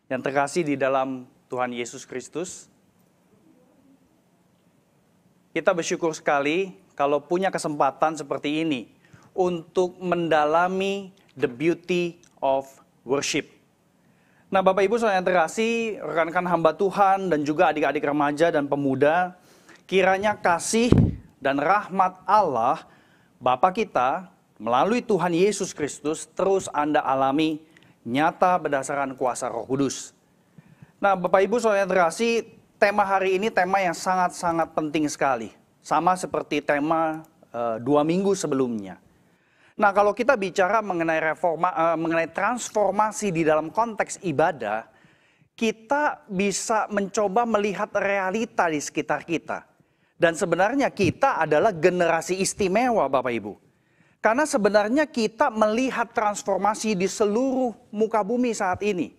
Yang terkasih di dalam Tuhan Yesus Kristus, kita bersyukur sekali kalau punya kesempatan seperti ini untuk mendalami the beauty of worship. Nah, Bapak Ibu Saudara yang terkasih, rekan-rekan hamba Tuhan dan juga adik-adik remaja dan pemuda, kiranya kasih dan rahmat Allah Bapa kita melalui Tuhan Yesus Kristus terus Anda alami nyata berdasarkan kuasa Roh Kudus. Nah, Bapak Ibu Saudara yang terkasih, tema hari ini tema yang sangat-sangat penting sekali. Sama seperti tema 2 minggu sebelumnya. Nah, kalau kita bicara mengenai transformasi di dalam konteks ibadah, kita bisa mencoba melihat realita di sekitar kita. Dan sebenarnya kita adalah generasi istimewa, Bapak Ibu. Karena sebenarnya kita melihat transformasi di seluruh muka bumi saat ini.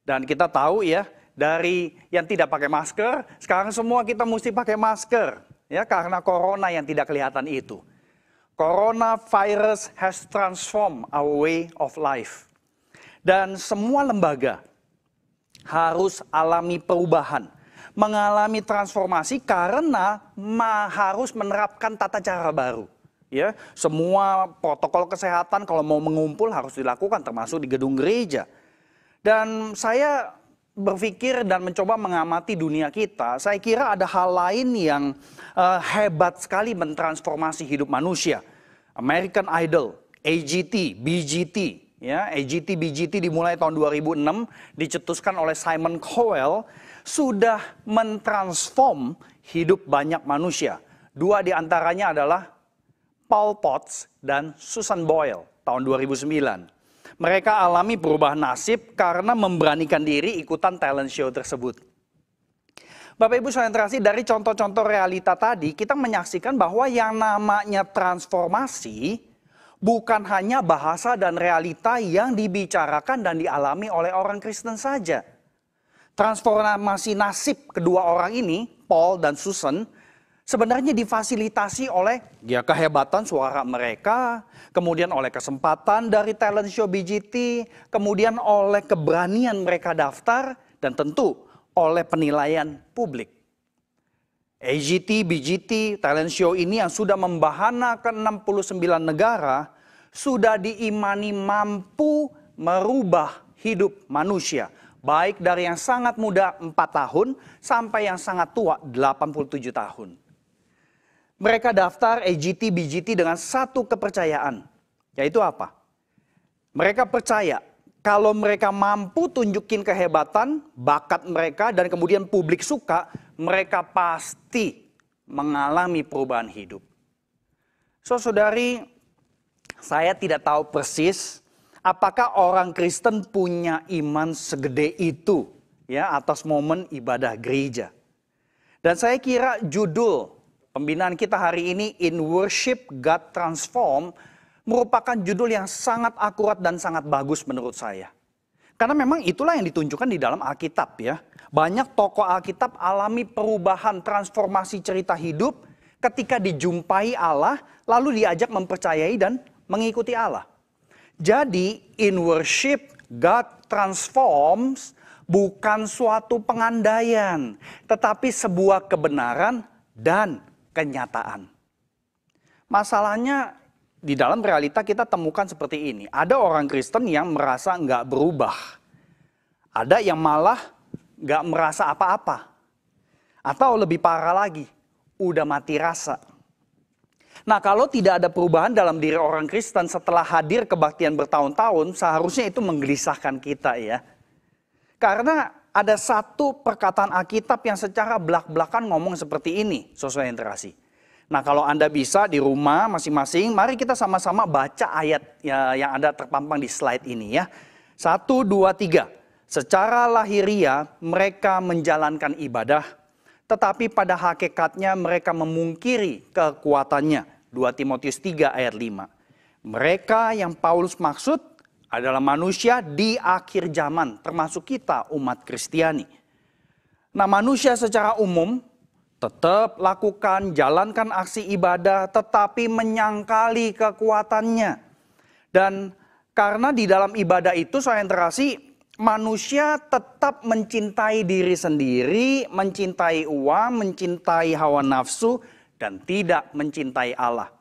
Dan kita tahu ya, dari yang tidak pakai masker, sekarang semua kita mesti pakai masker. Ya, karena corona yang tidak kelihatan itu. Coronavirus has transformed our way of life. Dan semua lembaga harus alami perubahan, mengalami transformasi karena harus menerapkan tata cara baru. Ya, semua protokol kesehatan kalau mau mengumpul harus dilakukan termasuk di gedung gereja. Dan saya berpikir dan mencoba mengamati dunia kita, saya kira ada hal lain yang hebat sekali mentransformasi hidup manusia. American Idol, AGT, BGT, ya, AGT, BGT dimulai tahun 2006, dicetuskan oleh Simon Cowell, sudah mentransform hidup banyak manusia. 2 diantaranya adalah Paul Potts dan Susan Boyle tahun 2009. Mereka alami perubahan nasib karena memberanikan diri ikutan talent show tersebut. Bapak Ibu Saudara yang terkasih, dari contoh-contoh realita tadi, kita menyaksikan bahwa yang namanya transformasi bukan hanya bahasa dan realita yang dibicarakan dan dialami oleh orang Kristen saja. Transformasi nasib kedua orang ini, Paul dan Susan, sebenarnya difasilitasi oleh kehebatan suara mereka, kemudian oleh kesempatan dari talent show BGT, kemudian oleh keberanian mereka daftar, dan tentu oleh penilaian publik. AGT, BGT, talent show ini yang sudah membahana ke 69 negara, sudah diimani mampu merubah hidup manusia. Baik dari yang sangat muda 4 tahun sampai yang sangat tua 87 tahun. Mereka daftar AGT, BGT dengan satu kepercayaan. Yaitu apa? Mereka percaya kalau mereka mampu tunjukin kehebatan, bakat mereka, dan kemudian publik suka, mereka pasti mengalami perubahan hidup. Saudari, saya tidak tahu persis apakah orang Kristen punya iman segede itu ya atas momen ibadah gereja. Dan saya kira judul pembinaan kita hari ini, In Worship God Transform, merupakan judul yang sangat akurat dan sangat bagus menurut saya. Karena memang itulah yang ditunjukkan di dalam Alkitab ya. Banyak tokoh Alkitab alami perubahan transformasi cerita hidup ketika dijumpai Allah, lalu diajak mempercayai dan mengikuti Allah. Jadi, in worship, God transforms bukan suatu pengandaian, tetapi sebuah kebenaran dan kenyataan. Masalahnya di dalam realita kita temukan seperti ini. Ada orang Kristen yang merasa nggak berubah. Ada yang malah nggak merasa apa-apa. Atau lebih parah lagi, udah mati rasa. Nah, kalau tidak ada perubahan dalam diri orang Kristen setelah hadir kebaktian bertahun-tahun, seharusnya itu menggelisahkan kita ya. Karena ada satu perkataan Alkitab yang secara belak-belakan ngomong seperti ini, saudara yang terkasih. Nah, kalau Anda bisa di rumah masing-masing, mari kita sama-sama baca ayat yang ada terpampang di slide ini ya. 1, 2, 3. Secara lahiriah mereka menjalankan ibadah, tetapi pada hakikatnya mereka memungkiri kekuatannya. 2 Timotius 3 ayat 5. Mereka yang Paulus maksud adalah manusia di akhir zaman, termasuk kita umat Kristiani. Nah, manusia secara umum tetap lakukan, jalankan aksi ibadah, tetapi menyangkali kekuatannya. Dan karena di dalam ibadah itu, saya yang terkasih, manusia tetap mencintai diri sendiri, mencintai uang, mencintai hawa nafsu, dan tidak mencintai Allah.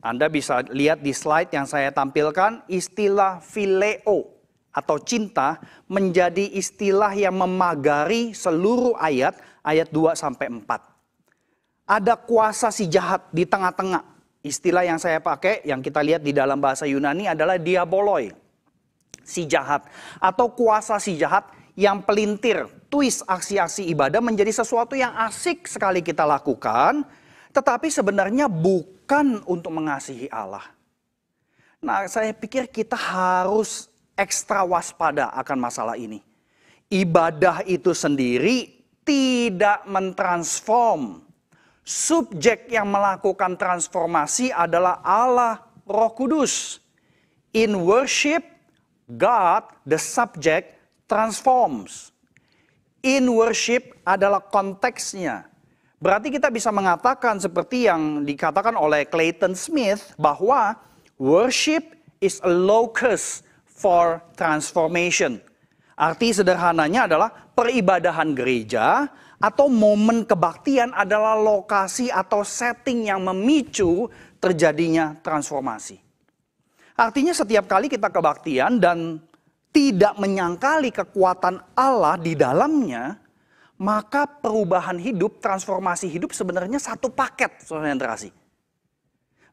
Anda bisa lihat di slide yang saya tampilkan, istilah phileo atau cinta menjadi istilah yang memagari seluruh ayat 2-4. Ada kuasa si jahat di tengah-tengah. Istilah yang saya pakai, yang kita lihat di dalam bahasa Yunani adalah diaboloi. Si jahat atau kuasa si jahat yang pelintir, twist aksi-aksi ibadah menjadi sesuatu yang asik sekali kita lakukan, tetapi sebenarnya bukan untuk mengasihi Allah. Nah, saya pikir kita harus ekstra waspada akan masalah ini. Ibadah itu sendiri tidak mentransform. Subjek yang melakukan transformasi adalah Allah Roh Kudus. In worship, God, the subject, transforms. In worship adalah konteksnya. Berarti kita bisa mengatakan seperti yang dikatakan oleh Clayton Smith bahwa worship is a locus for transformation. Arti sederhananya adalah peribadahan gereja atau momen kebaktian adalah lokasi atau setting yang memicu terjadinya transformasi. Artinya setiap kali kita kebaktian dan tidak menyangkali kekuatan Allah di dalamnya, maka perubahan hidup, transformasi hidup sebenarnya satu paket, saudara yang terkasih.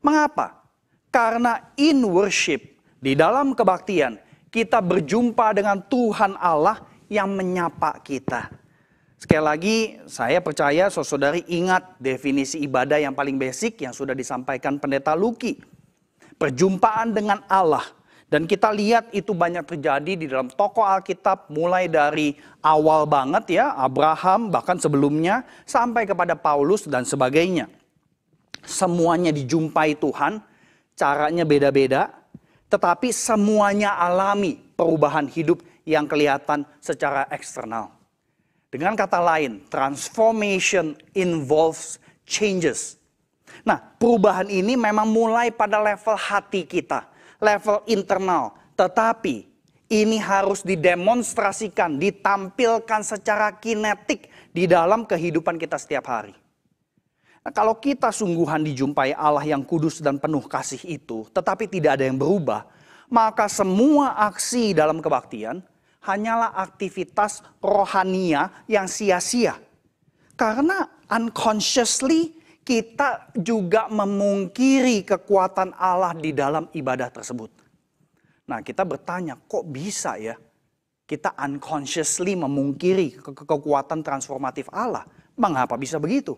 Mengapa? Karena in worship, di dalam kebaktian, kita berjumpa dengan Tuhan Allah yang menyapa kita. Sekali lagi, saya percaya saudari ingat definisi ibadah yang paling basic yang sudah disampaikan Pendeta Luki. Perjumpaan dengan Allah. Dan kita lihat itu banyak terjadi di dalam tokoh Alkitab mulai dari awal banget ya, Abraham bahkan sebelumnya sampai kepada Paulus dan sebagainya. Semuanya dijumpai Tuhan, caranya beda-beda, tetapi semuanya alami perubahan hidup yang kelihatan secara eksternal. Dengan kata lain, transformation involves changes. Nah, perubahan ini memang mulai pada level hati kita, level internal. Tetapi ini harus didemonstrasikan, ditampilkan secara kinetik di dalam kehidupan kita setiap hari. Nah, kalau kita sungguhan dijumpai Allah yang kudus dan penuh kasih itu, tetapi tidak ada yang berubah, maka semua aksi dalam kebaktian hanyalah aktivitas rohania yang sia-sia. Karena unconsciously kita juga memungkiri kekuatan Allah di dalam ibadah tersebut. Nah, kita bertanya, kok bisa ya kita unconsciously memungkiri kekuatan transformatif Allah? Mengapa bisa begitu?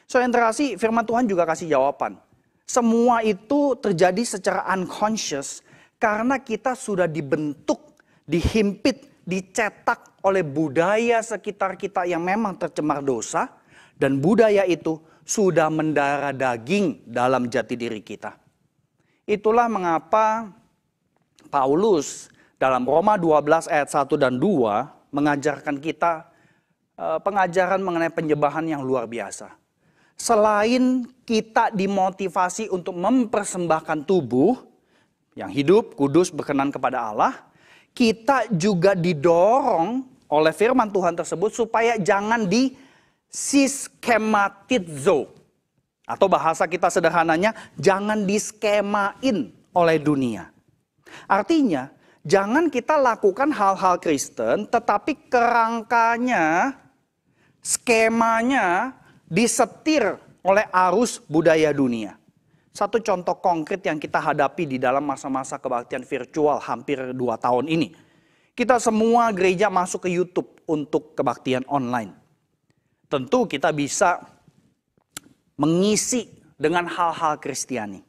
So, yang terkasih, firman Tuhan juga kasih jawaban. Semua itu terjadi secara unconscious karena kita sudah dibentuk, dihimpit, dicetak oleh budaya sekitar kita yang memang tercemar dosa. Dan budaya itu sudah mendarah daging dalam jati diri kita. Itulah mengapa Paulus dalam Roma 12 ayat 1 dan 2 mengajarkan kita pengajaran mengenai penyembahan yang luar biasa. Selain kita dimotivasi untuk mempersembahkan tubuh yang hidup, kudus, berkenan kepada Allah, kita juga didorong oleh firman Tuhan tersebut supaya jangan siskematizo. Atau bahasa kita sederhananya, jangan diskemain oleh dunia. Artinya, jangan kita lakukan hal-hal Kristen, tetapi kerangkanya, skemanya disetir oleh arus budaya dunia. Satu contoh konkret yang kita hadapi di dalam masa-masa kebaktian virtual hampir 2 tahun ini. Kita semua gereja masuk ke YouTube untuk kebaktian online. Tentu kita bisa mengisi dengan hal-hal Kristiani.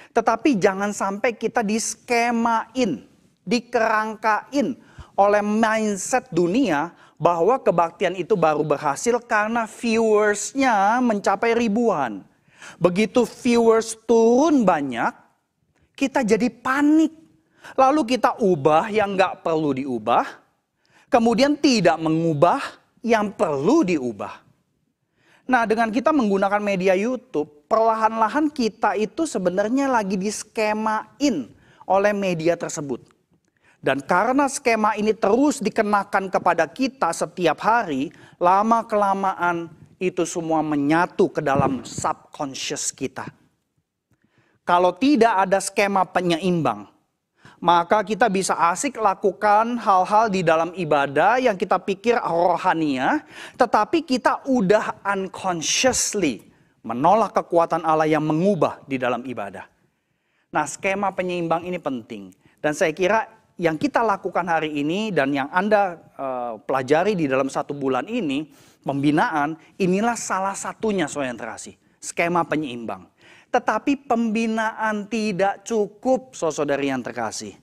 Tetapi jangan sampai kita diskemain, dikerangkain oleh mindset dunia bahwa kebaktian itu baru berhasil karena viewersnya mencapai ribuan. Begitu viewers turun banyak, kita jadi panik. Lalu kita ubah yang nggak perlu diubah, kemudian tidak mengubah yang perlu diubah. Nah, dengan kita menggunakan media YouTube, perlahan-lahan kita itu sebenarnya lagi diskemain oleh media tersebut. Dan karena skema ini terus dikenakan kepada kita setiap hari, lama-kelamaan itu semua menyatu ke dalam subconscious kita. Kalau tidak ada skema penyeimbang, maka kita bisa asik lakukan hal-hal di dalam ibadah yang kita pikir rohania, tetapi kita udah unconsciously menolak kekuatan Allah yang mengubah di dalam ibadah. Nah, skema penyeimbang ini penting. Dan saya kira yang kita lakukan hari ini dan yang Anda pelajari di dalam 1 bulan ini, pembinaan, inilah salah satunya saudara yang terkasih. Skema penyeimbang. Tetapi pembinaan tidak cukup saudari yang terkasih.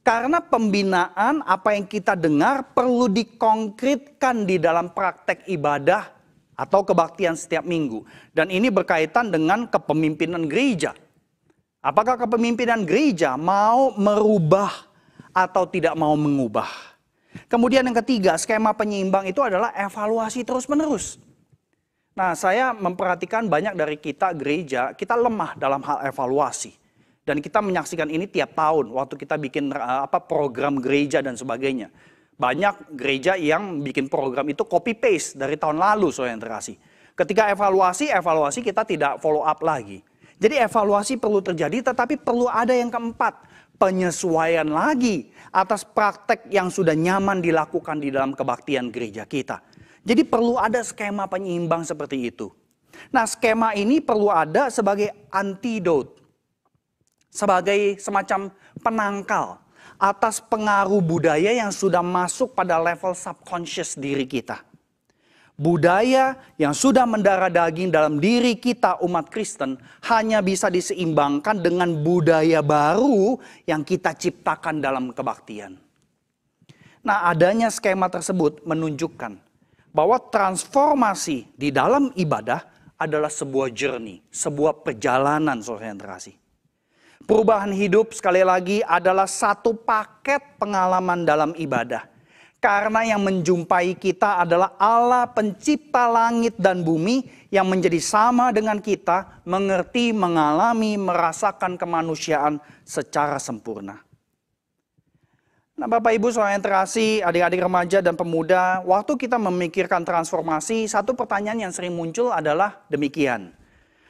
Karena pembinaan apa yang kita dengar perlu dikonkretkan di dalam praktek ibadah atau kebaktian setiap minggu. Dan ini berkaitan dengan kepemimpinan gereja. Apakah kepemimpinan gereja mau merubah atau tidak mau mengubah. Kemudian yang ketiga, skema penyeimbang itu adalah evaluasi terus-menerus. Nah, saya memperhatikan banyak dari kita gereja, kita lemah dalam hal evaluasi. Dan kita menyaksikan ini tiap tahun waktu kita bikin program gereja dan sebagainya. Banyak gereja yang bikin program itu copy paste dari tahun lalu, saudara yang terkasih. Ketika evaluasi kita tidak follow up lagi. Jadi evaluasi perlu terjadi, tetapi perlu ada yang keempat. Penyesuaian lagi atas praktek yang sudah nyaman dilakukan di dalam kebaktian gereja kita. Jadi perlu ada skema penyeimbang seperti itu. Nah, skema ini perlu ada sebagai antidote. Sebagai semacam penangkal atas pengaruh budaya yang sudah masuk pada level subconscious diri kita. Budaya yang sudah mendarah daging dalam diri kita umat Kristen hanya bisa diseimbangkan dengan budaya baru yang kita ciptakan dalam kebaktian. Nah, adanya skema tersebut menunjukkan bahwa transformasi di dalam ibadah adalah sebuah journey, sebuah perjalanan saudara yang terkasih. Perubahan hidup sekali lagi adalah satu paket pengalaman dalam ibadah. Karena yang menjumpai kita adalah Allah pencipta langit dan bumi yang menjadi sama dengan kita, mengerti, mengalami, merasakan kemanusiaan secara sempurna. Nah, Bapak Ibu saudara yang terkasih, adik-adik remaja dan pemuda, waktu kita memikirkan transformasi, satu pertanyaan yang sering muncul adalah demikian.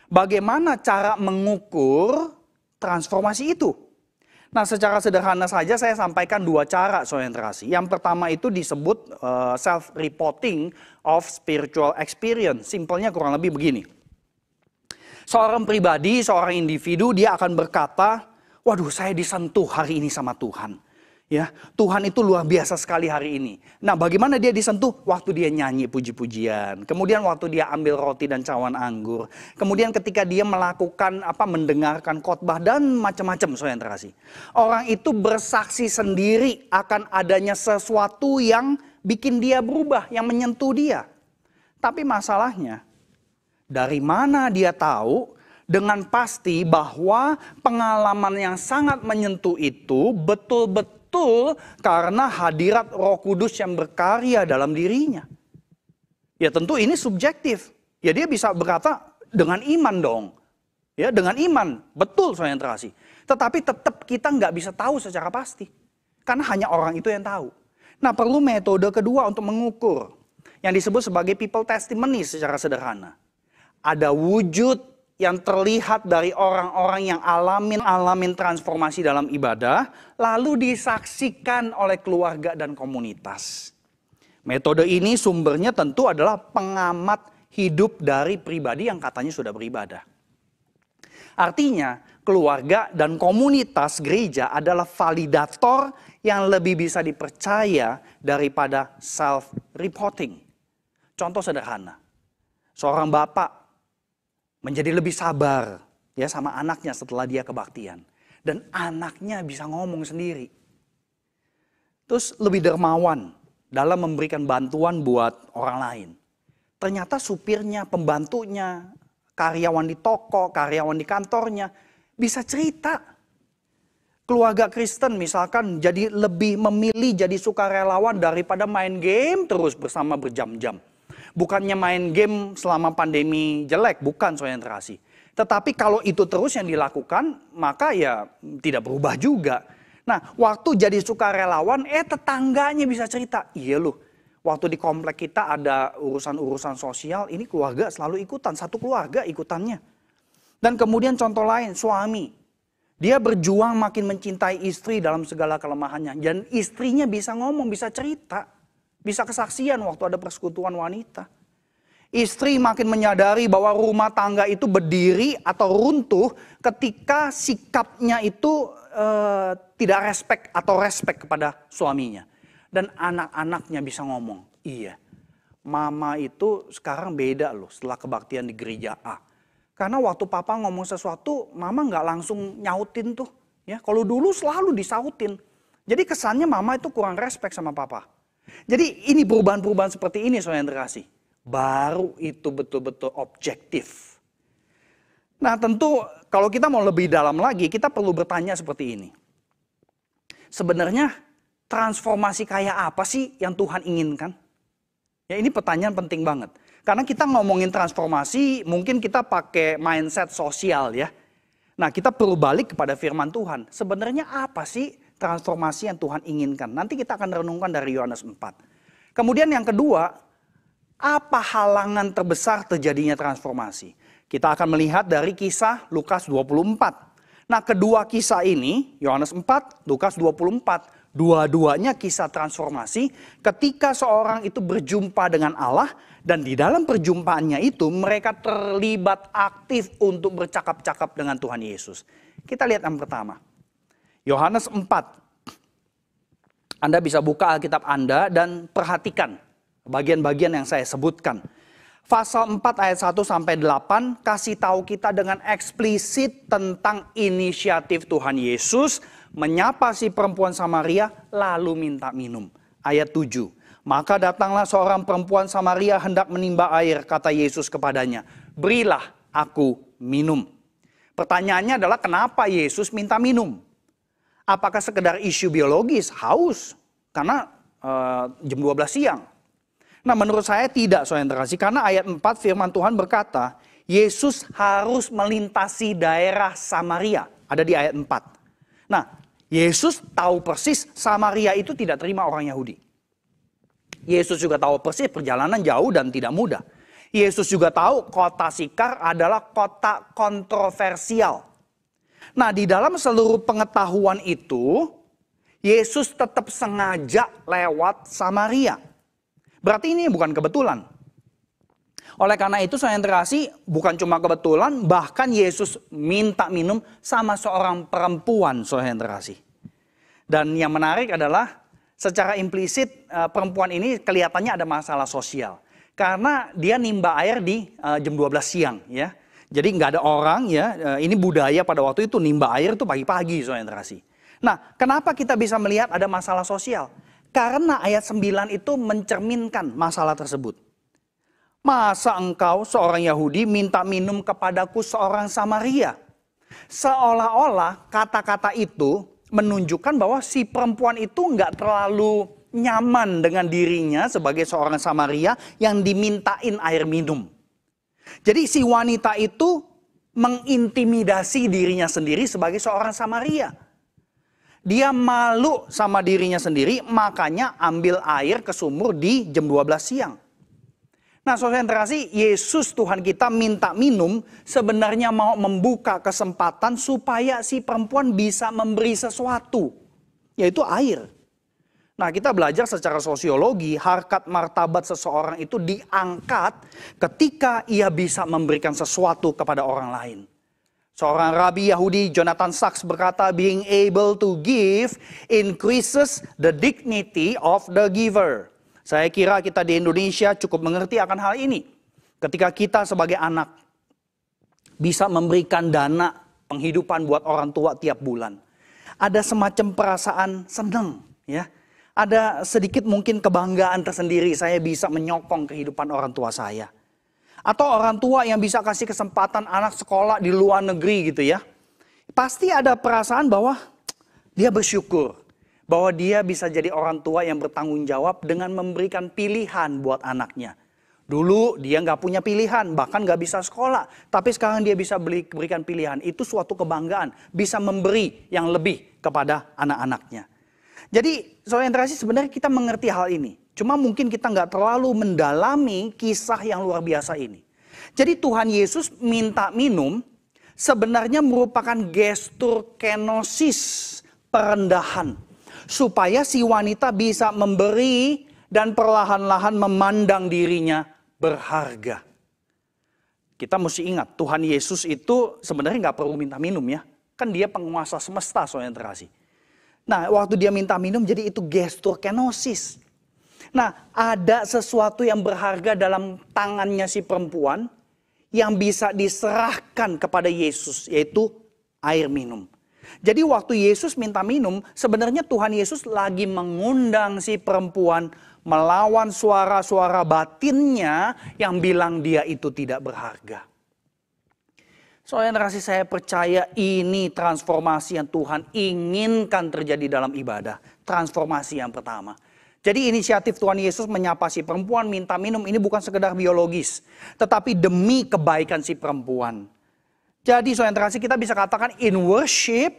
Bagaimana cara mengukur transformasi itu? Nah, secara sederhana saja saya sampaikan 2 cara saudara yang terkasih. Yang pertama itu disebut self-reporting of spiritual experience. Simpelnya kurang lebih begini. Seorang pribadi, seorang individu, dia akan berkata, waduh saya disentuh hari ini sama Tuhan. Ya, Tuhan itu luar biasa sekali hari ini. Nah, bagaimana dia disentuh? Waktu dia nyanyi puji-pujian. Kemudian waktu dia ambil roti dan cawan anggur. Kemudian ketika dia melakukan mendengarkan khotbah dan macam-macam saudara yang terkasih. Orang itu bersaksi sendiri akan adanya sesuatu yang bikin dia berubah, yang menyentuh dia. Tapi masalahnya, dari mana dia tahu dengan pasti bahwa pengalaman yang sangat menyentuh itu betul-betul karena hadirat Roh Kudus yang berkarya dalam dirinya. Ya tentu ini subjektif. Ya dia bisa berkata dengan iman dong. Ya dengan iman, betul saudara yang terkasih. Tetapi tetap kita nggak bisa tahu secara pasti. Karena hanya orang itu yang tahu. Nah, perlu metode kedua untuk mengukur. Yang disebut sebagai people testimony secara sederhana. Ada wujud yang terlihat dari orang-orang yang alamin transformasi dalam ibadah, lalu disaksikan oleh keluarga dan komunitas. Metode ini sumbernya tentu adalah pengamat hidup dari pribadi yang katanya sudah beribadah. Artinya, keluarga dan komunitas gereja adalah validator yang lebih bisa dipercaya daripada self-reporting. Contoh sederhana, seorang bapak menjadi lebih sabar ya sama anaknya setelah dia kebaktian. Dan anaknya bisa ngomong sendiri. Terus lebih dermawan dalam memberikan bantuan buat orang lain. Ternyata supirnya, pembantunya, karyawan di toko, karyawan di kantornya bisa cerita. Keluarga Kristen misalkan jadi lebih memilih jadi sukarelawan daripada main game terus bersama berjam-jam. Bukannya main game selama pandemi jelek, bukan saudara yang terkasih. Tetapi kalau itu terus yang dilakukan, maka ya tidak berubah juga. Nah, waktu jadi sukarelawan, tetangganya bisa cerita. Iya loh, waktu di komplek kita ada urusan-urusan sosial, ini keluarga selalu ikutan, satu keluarga ikutannya. Dan kemudian contoh lain, suami. Dia berjuang makin mencintai istri dalam segala kelemahannya. Dan istrinya bisa ngomong, bisa cerita. Bisa kesaksian waktu ada persekutuan wanita. Istri makin menyadari bahwa rumah tangga itu berdiri atau runtuh ketika sikapnya itu tidak respect kepada suaminya. Dan anak-anaknya bisa ngomong, iya, mama itu sekarang beda loh setelah kebaktian di gereja A. Karena waktu papa ngomong sesuatu, mama nggak langsung nyautin tuh. Ya, kalau dulu selalu disautin. Jadi kesannya mama itu kurang respect sama papa. Jadi ini perubahan-perubahan seperti ini saudara yang terkasih. Baru itu betul-betul objektif. Nah tentu kalau kita mau lebih dalam lagi, kita perlu bertanya seperti ini. Sebenarnya transformasi kayak apa sih yang Tuhan inginkan? Ya ini pertanyaan penting banget. Karena kita ngomongin transformasi, mungkin kita pakai mindset sosial ya. Nah kita perlu balik kepada firman Tuhan. Sebenarnya apa sih transformasi yang Tuhan inginkan? Nanti kita akan renungkan dari Yohanes 4. Kemudian yang kedua, apa halangan terbesar terjadinya transformasi? Kita akan melihat dari kisah Lukas 24. Nah kedua kisah ini, Yohanes 4, Lukas 24. Dua-duanya kisah transformasi ketika seorang itu berjumpa dengan Allah. Dan di dalam perjumpaannya itu mereka terlibat aktif untuk bercakap-cakap dengan Tuhan Yesus. Kita lihat yang pertama. Yohanes 4. Anda bisa buka Alkitab Anda dan perhatikan bagian-bagian yang saya sebutkan. Pasal 4 ayat 1 sampai 8 kasih tahu kita dengan eksplisit tentang inisiatif Tuhan Yesus menyapa si perempuan Samaria lalu minta minum. Ayat 7. Maka datanglah seorang perempuan Samaria hendak menimba air, kata Yesus kepadanya, berilah aku minum. Pertanyaannya adalah kenapa Yesus minta minum? Apakah sekedar isu biologis, haus? Karena jam 12 siang. Nah menurut saya tidak saudara yang terkasih. Karena ayat 4 firman Tuhan berkata, Yesus harus melintasi daerah Samaria. Ada di ayat 4. Nah Yesus tahu persis Samaria itu tidak terima orang Yahudi. Yesus juga tahu persis perjalanan jauh dan tidak mudah. Yesus juga tahu kota Sikar adalah kota kontroversial. Nah di dalam seluruh pengetahuan itu, Yesus tetap sengaja lewat Samaria. Berarti ini bukan kebetulan. Oleh karena itu saya yang terkasih, bukan cuma kebetulan, bahkan Yesus minta minum sama seorang perempuan saya yang terkasih. Dan yang menarik adalah secara implisit perempuan ini kelihatannya ada masalah sosial. Karena dia nimba air di jam 12 siang ya. Jadi nggak ada orang ya, ini budaya pada waktu itu nimba air itu pagi-pagi saya yang terkasih. Nah kenapa kita bisa melihat ada masalah sosial? Karena ayat 9 itu mencerminkan masalah tersebut. Masa engkau seorang Yahudi minta minum kepadaku seorang Samaria? Seolah-olah kata-kata itu menunjukkan bahwa si perempuan itu nggak terlalu nyaman dengan dirinya sebagai seorang Samaria yang dimintain air minum. Jadi si wanita itu mengintimidasi dirinya sendiri sebagai seorang Samaria. Dia malu sama dirinya sendiri, makanya ambil air ke sumur di jam 12 siang. Nah saudara yang terkasih, Yesus Tuhan kita minta minum sebenarnya mau membuka kesempatan supaya si perempuan bisa memberi sesuatu, yaitu air. Nah kita belajar secara sosiologi, harkat martabat seseorang itu diangkat ketika ia bisa memberikan sesuatu kepada orang lain. Seorang rabi Yahudi, Jonathan Sacks berkata, being able to give increases the dignity of the giver. Saya kira kita di Indonesia cukup mengerti akan hal ini. Ketika kita sebagai anak bisa memberikan dana penghidupan buat orang tua tiap bulan. Ada semacam perasaan senang ya. Ada sedikit mungkin kebanggaan tersendiri saya bisa menyokong kehidupan orang tua saya. Atau orang tua yang bisa kasih kesempatan anak sekolah di luar negeri gitu ya. Pasti ada perasaan bahwa dia bersyukur. Bahwa dia bisa jadi orang tua yang bertanggung jawab dengan memberikan pilihan buat anaknya. Dulu dia nggak punya pilihan, bahkan nggak bisa sekolah. Tapi sekarang dia bisa berikan pilihan. Itu suatu kebanggaan, bisa memberi yang lebih kepada anak-anaknya. Jadi saudara yang terkasih, sebenarnya kita mengerti hal ini. Cuma mungkin kita nggak terlalu mendalami kisah yang luar biasa ini. Jadi Tuhan Yesus minta minum sebenarnya merupakan gestur kenosis, perendahan. Supaya si wanita bisa memberi dan perlahan-lahan memandang dirinya berharga. Kita mesti ingat, Tuhan Yesus itu sebenarnya nggak perlu minta minum ya. Kan dia penguasa semesta, saudara yang terkasih. Nah, waktu dia minta minum, jadi itu gestur kenosis. Nah, ada sesuatu yang berharga dalam tangannya si perempuan yang bisa diserahkan kepada Yesus, yaitu air minum. Jadi waktu Yesus minta minum, sebenarnya Tuhan Yesus lagi mengundang si perempuan melawan suara-suara batinnya yang bilang dia itu tidak berharga. Soalnya kasih, saya percaya ini transformasi yang Tuhan inginkan terjadi dalam ibadah. Transformasi yang pertama. Jadi inisiatif Tuhan Yesus menyapa si perempuan, minta minum, ini bukan sekedar biologis. Tetapi demi kebaikan si perempuan. Jadi soalnya kasih, kita bisa katakan in worship,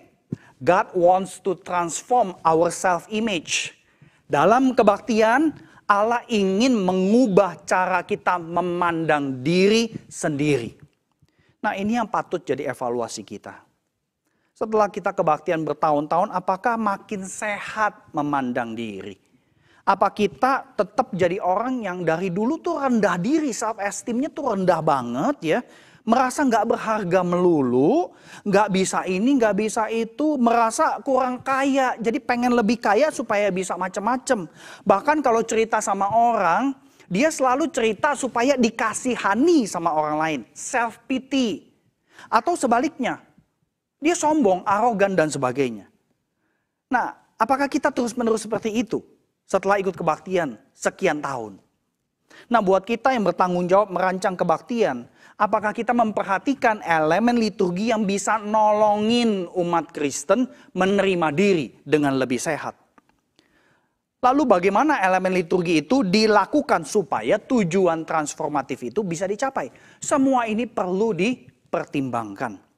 God wants to transform our self-image. Dalam kebaktian, Allah ingin mengubah cara kita memandang diri sendiri. Nah, ini yang patut jadi evaluasi kita. Setelah kita kebaktian bertahun-tahun, apakah makin sehat memandang diri? Apa kita tetap jadi orang yang dari dulu tuh rendah diri, self-esteemnya tuh rendah banget ya. Merasa nggak berharga melulu, nggak bisa ini, nggak bisa itu, merasa kurang kaya. Jadi pengen lebih kaya supaya bisa macem-macem. Bahkan kalau cerita sama orang, dia selalu cerita supaya dikasihani sama orang lain. Self-pity. Atau sebaliknya, dia sombong, arogan dan sebagainya. Nah, apakah kita terus-menerus seperti itu setelah ikut kebaktian sekian tahun? Nah, buat kita yang bertanggung jawab merancang kebaktian, apakah kita memperhatikan elemen liturgi yang bisa nolongin umat Kristen menerima diri dengan lebih sehat? Lalu bagaimana elemen liturgi itu dilakukan supaya tujuan transformatif itu bisa dicapai? Semua ini perlu dipertimbangkan.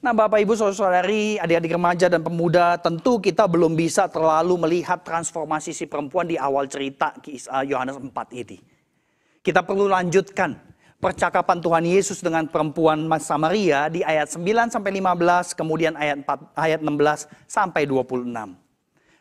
Nah, Bapak Ibu Saudara-saudari, adik-adik remaja dan pemuda, tentu kita belum bisa terlalu melihat transformasi si perempuan di awal cerita Yohanes 4 ini. Kita perlu lanjutkan percakapan Tuhan Yesus dengan perempuan Samaria di ayat 9-15, kemudian ayat 16 sampai 26.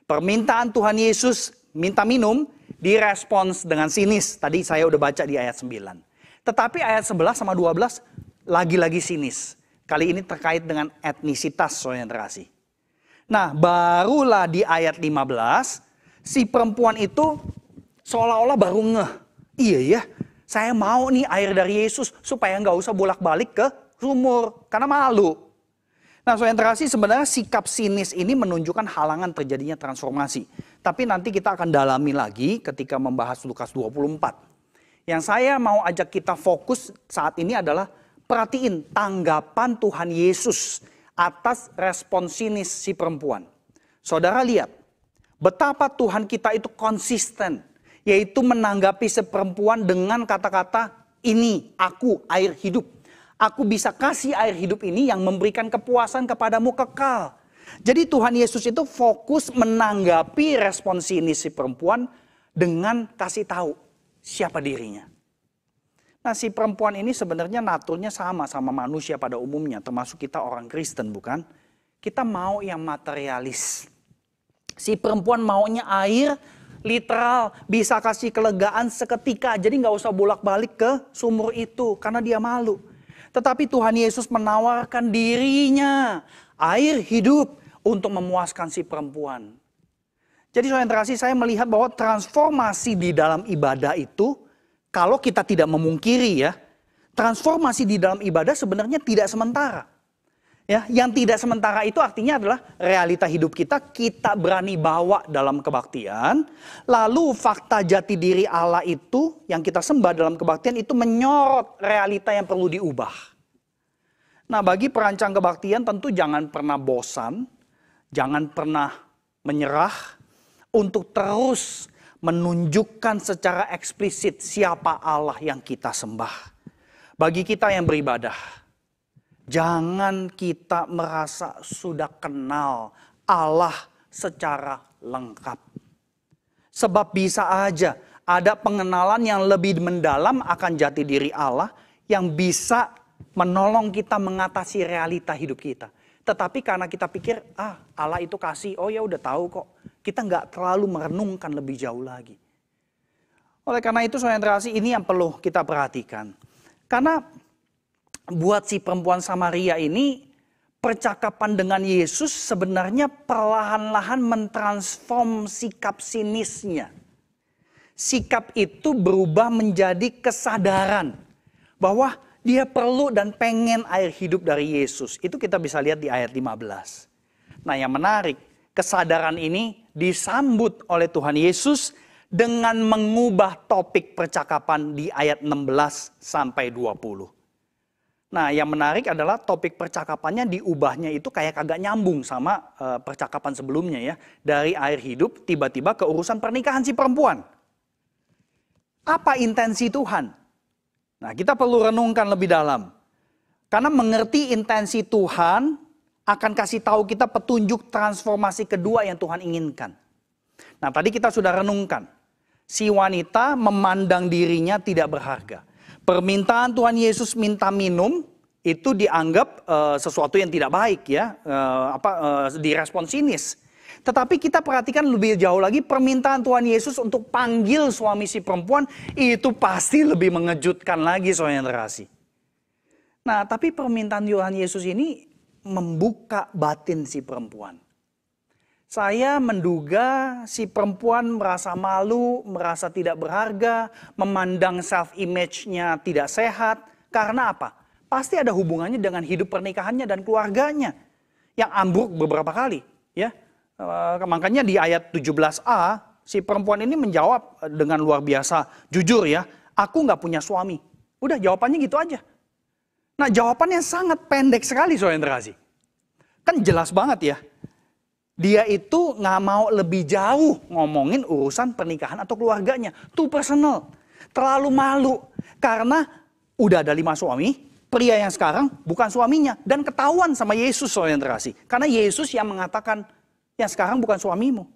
Permintaan Tuhan Yesus minta minum direspons dengan sinis. Tadi saya udah baca di ayat 9. Tetapi ayat 11 sama 12 lagi-lagi sinis. Kali ini terkait dengan etnisitas, saudara yang terkasih. Nah, barulah di ayat 15, si perempuan itu seolah-olah baru ngeh. Iya ya, saya mau nih air dari Yesus supaya nggak usah bolak-balik ke sumur. Karena malu. Nah, saudara yang terkasih, sebenarnya sikap sinis ini menunjukkan halangan terjadinya transformasi. Tapi nanti kita akan dalami lagi ketika membahas Lukas 24. Yang saya mau ajak kita fokus saat ini adalah perhatiin tanggapan Tuhan Yesus atas respon sinis si perempuan. Saudara lihat, betapa Tuhan kita itu konsisten. Yaitu menanggapi si perempuan dengan kata-kata, ini aku air hidup. Aku bisa kasih air hidup ini yang memberikan kepuasan kepadamu kekal. Jadi Tuhan Yesus itu fokus menanggapi respon sinis si perempuan dengan kasih tahu siapa dirinya. Nah, si perempuan ini sebenarnya naturnya sama manusia pada umumnya, termasuk kita orang Kristen, bukan? Kita mau yang materialis. Si perempuan maunya air literal, bisa kasih kelegaan seketika, jadi nggak usah bolak-balik ke sumur itu karena dia malu. Tetapi Tuhan Yesus menawarkan dirinya, air hidup untuk memuaskan si perempuan. Jadi saudara yang terkasih, saya melihat bahwa transformasi di dalam ibadah itu, kalau kita tidak memungkiri ya, transformasi di dalam ibadah sebenarnya tidak sementara. Ya, yang tidak sementara itu artinya adalah realita hidup kita berani bawa dalam kebaktian. Lalu fakta jati diri Allah itu yang kita sembah dalam kebaktian itu menyorot realita yang perlu diubah. Nah, bagi perancang kebaktian tentu jangan pernah bosan, jangan pernah menyerah untuk terus menunjukkan secara eksplisit siapa Allah yang kita sembah. Bagi kita yang beribadah, jangan kita merasa sudah kenal Allah secara lengkap. Sebab bisa aja ada pengenalan yang lebih mendalam akan jati diri Allah yang bisa menolong kita mengatasi realita hidup kita. Tetapi karena kita pikir, Allah itu kasih, oh ya udah tahu kok. Kita nggak terlalu merenungkan lebih jauh lagi. Oleh karena itu, saudara yang terkasih, ini yang perlu kita perhatikan. Karena buat si perempuan Samaria ini, percakapan dengan Yesus sebenarnya perlahan-lahan mentransform sikap sinisnya. Sikap itu berubah menjadi kesadaran bahwa dia perlu dan pengen air hidup dari Yesus. Itu kita bisa lihat di ayat 15. Nah, yang menarik, kesadaran ini disambut oleh Tuhan Yesus dengan mengubah topik percakapan di ayat 16 sampai 20. Nah, yang menarik adalah topik percakapannya diubahnya itu kayak kagak nyambung sama percakapan sebelumnya ya. Dari air hidup tiba-tiba ke urusan pernikahan si perempuan. Apa intensi Tuhan? Nah, kita perlu renungkan lebih dalam. Karena mengerti intensi Tuhan akan kasih tahu kita petunjuk transformasi kedua yang Tuhan inginkan. Nah, tadi kita sudah renungkan. Si wanita memandang dirinya tidak berharga. Permintaan Tuhan Yesus minta minum itu dianggap sesuatu yang tidak baik ya, direspon sinis. Tetapi kita perhatikan lebih jauh lagi, permintaan Tuhan Yesus untuk panggil suami si perempuan itu pasti lebih mengejutkan lagi, saudara yang terkasih. Nah, tapi permintaan Tuhan Yesus ini membuka batin si perempuan. Saya menduga si perempuan merasa malu, merasa tidak berharga, memandang self-image-nya tidak sehat. Karena apa? Pasti ada hubungannya dengan hidup pernikahannya dan keluarganya yang ambruk beberapa kali. Ya, makanya di ayat 17a, si perempuan ini menjawab dengan luar biasa jujur ya, aku nggak punya suami. Udah, jawabannya gitu aja. Nah, jawabannya sangat pendek sekali, saudara yang terkasih. Kan jelas banget ya. Dia itu nggak mau lebih jauh ngomongin urusan pernikahan atau keluarganya. Too personal. Terlalu malu. Karena udah ada 5 suami, pria yang sekarang bukan suaminya. Dan ketahuan sama Yesus, saudara yang terkasih. Karena Yesus yang mengatakan, yang sekarang bukan suamimu.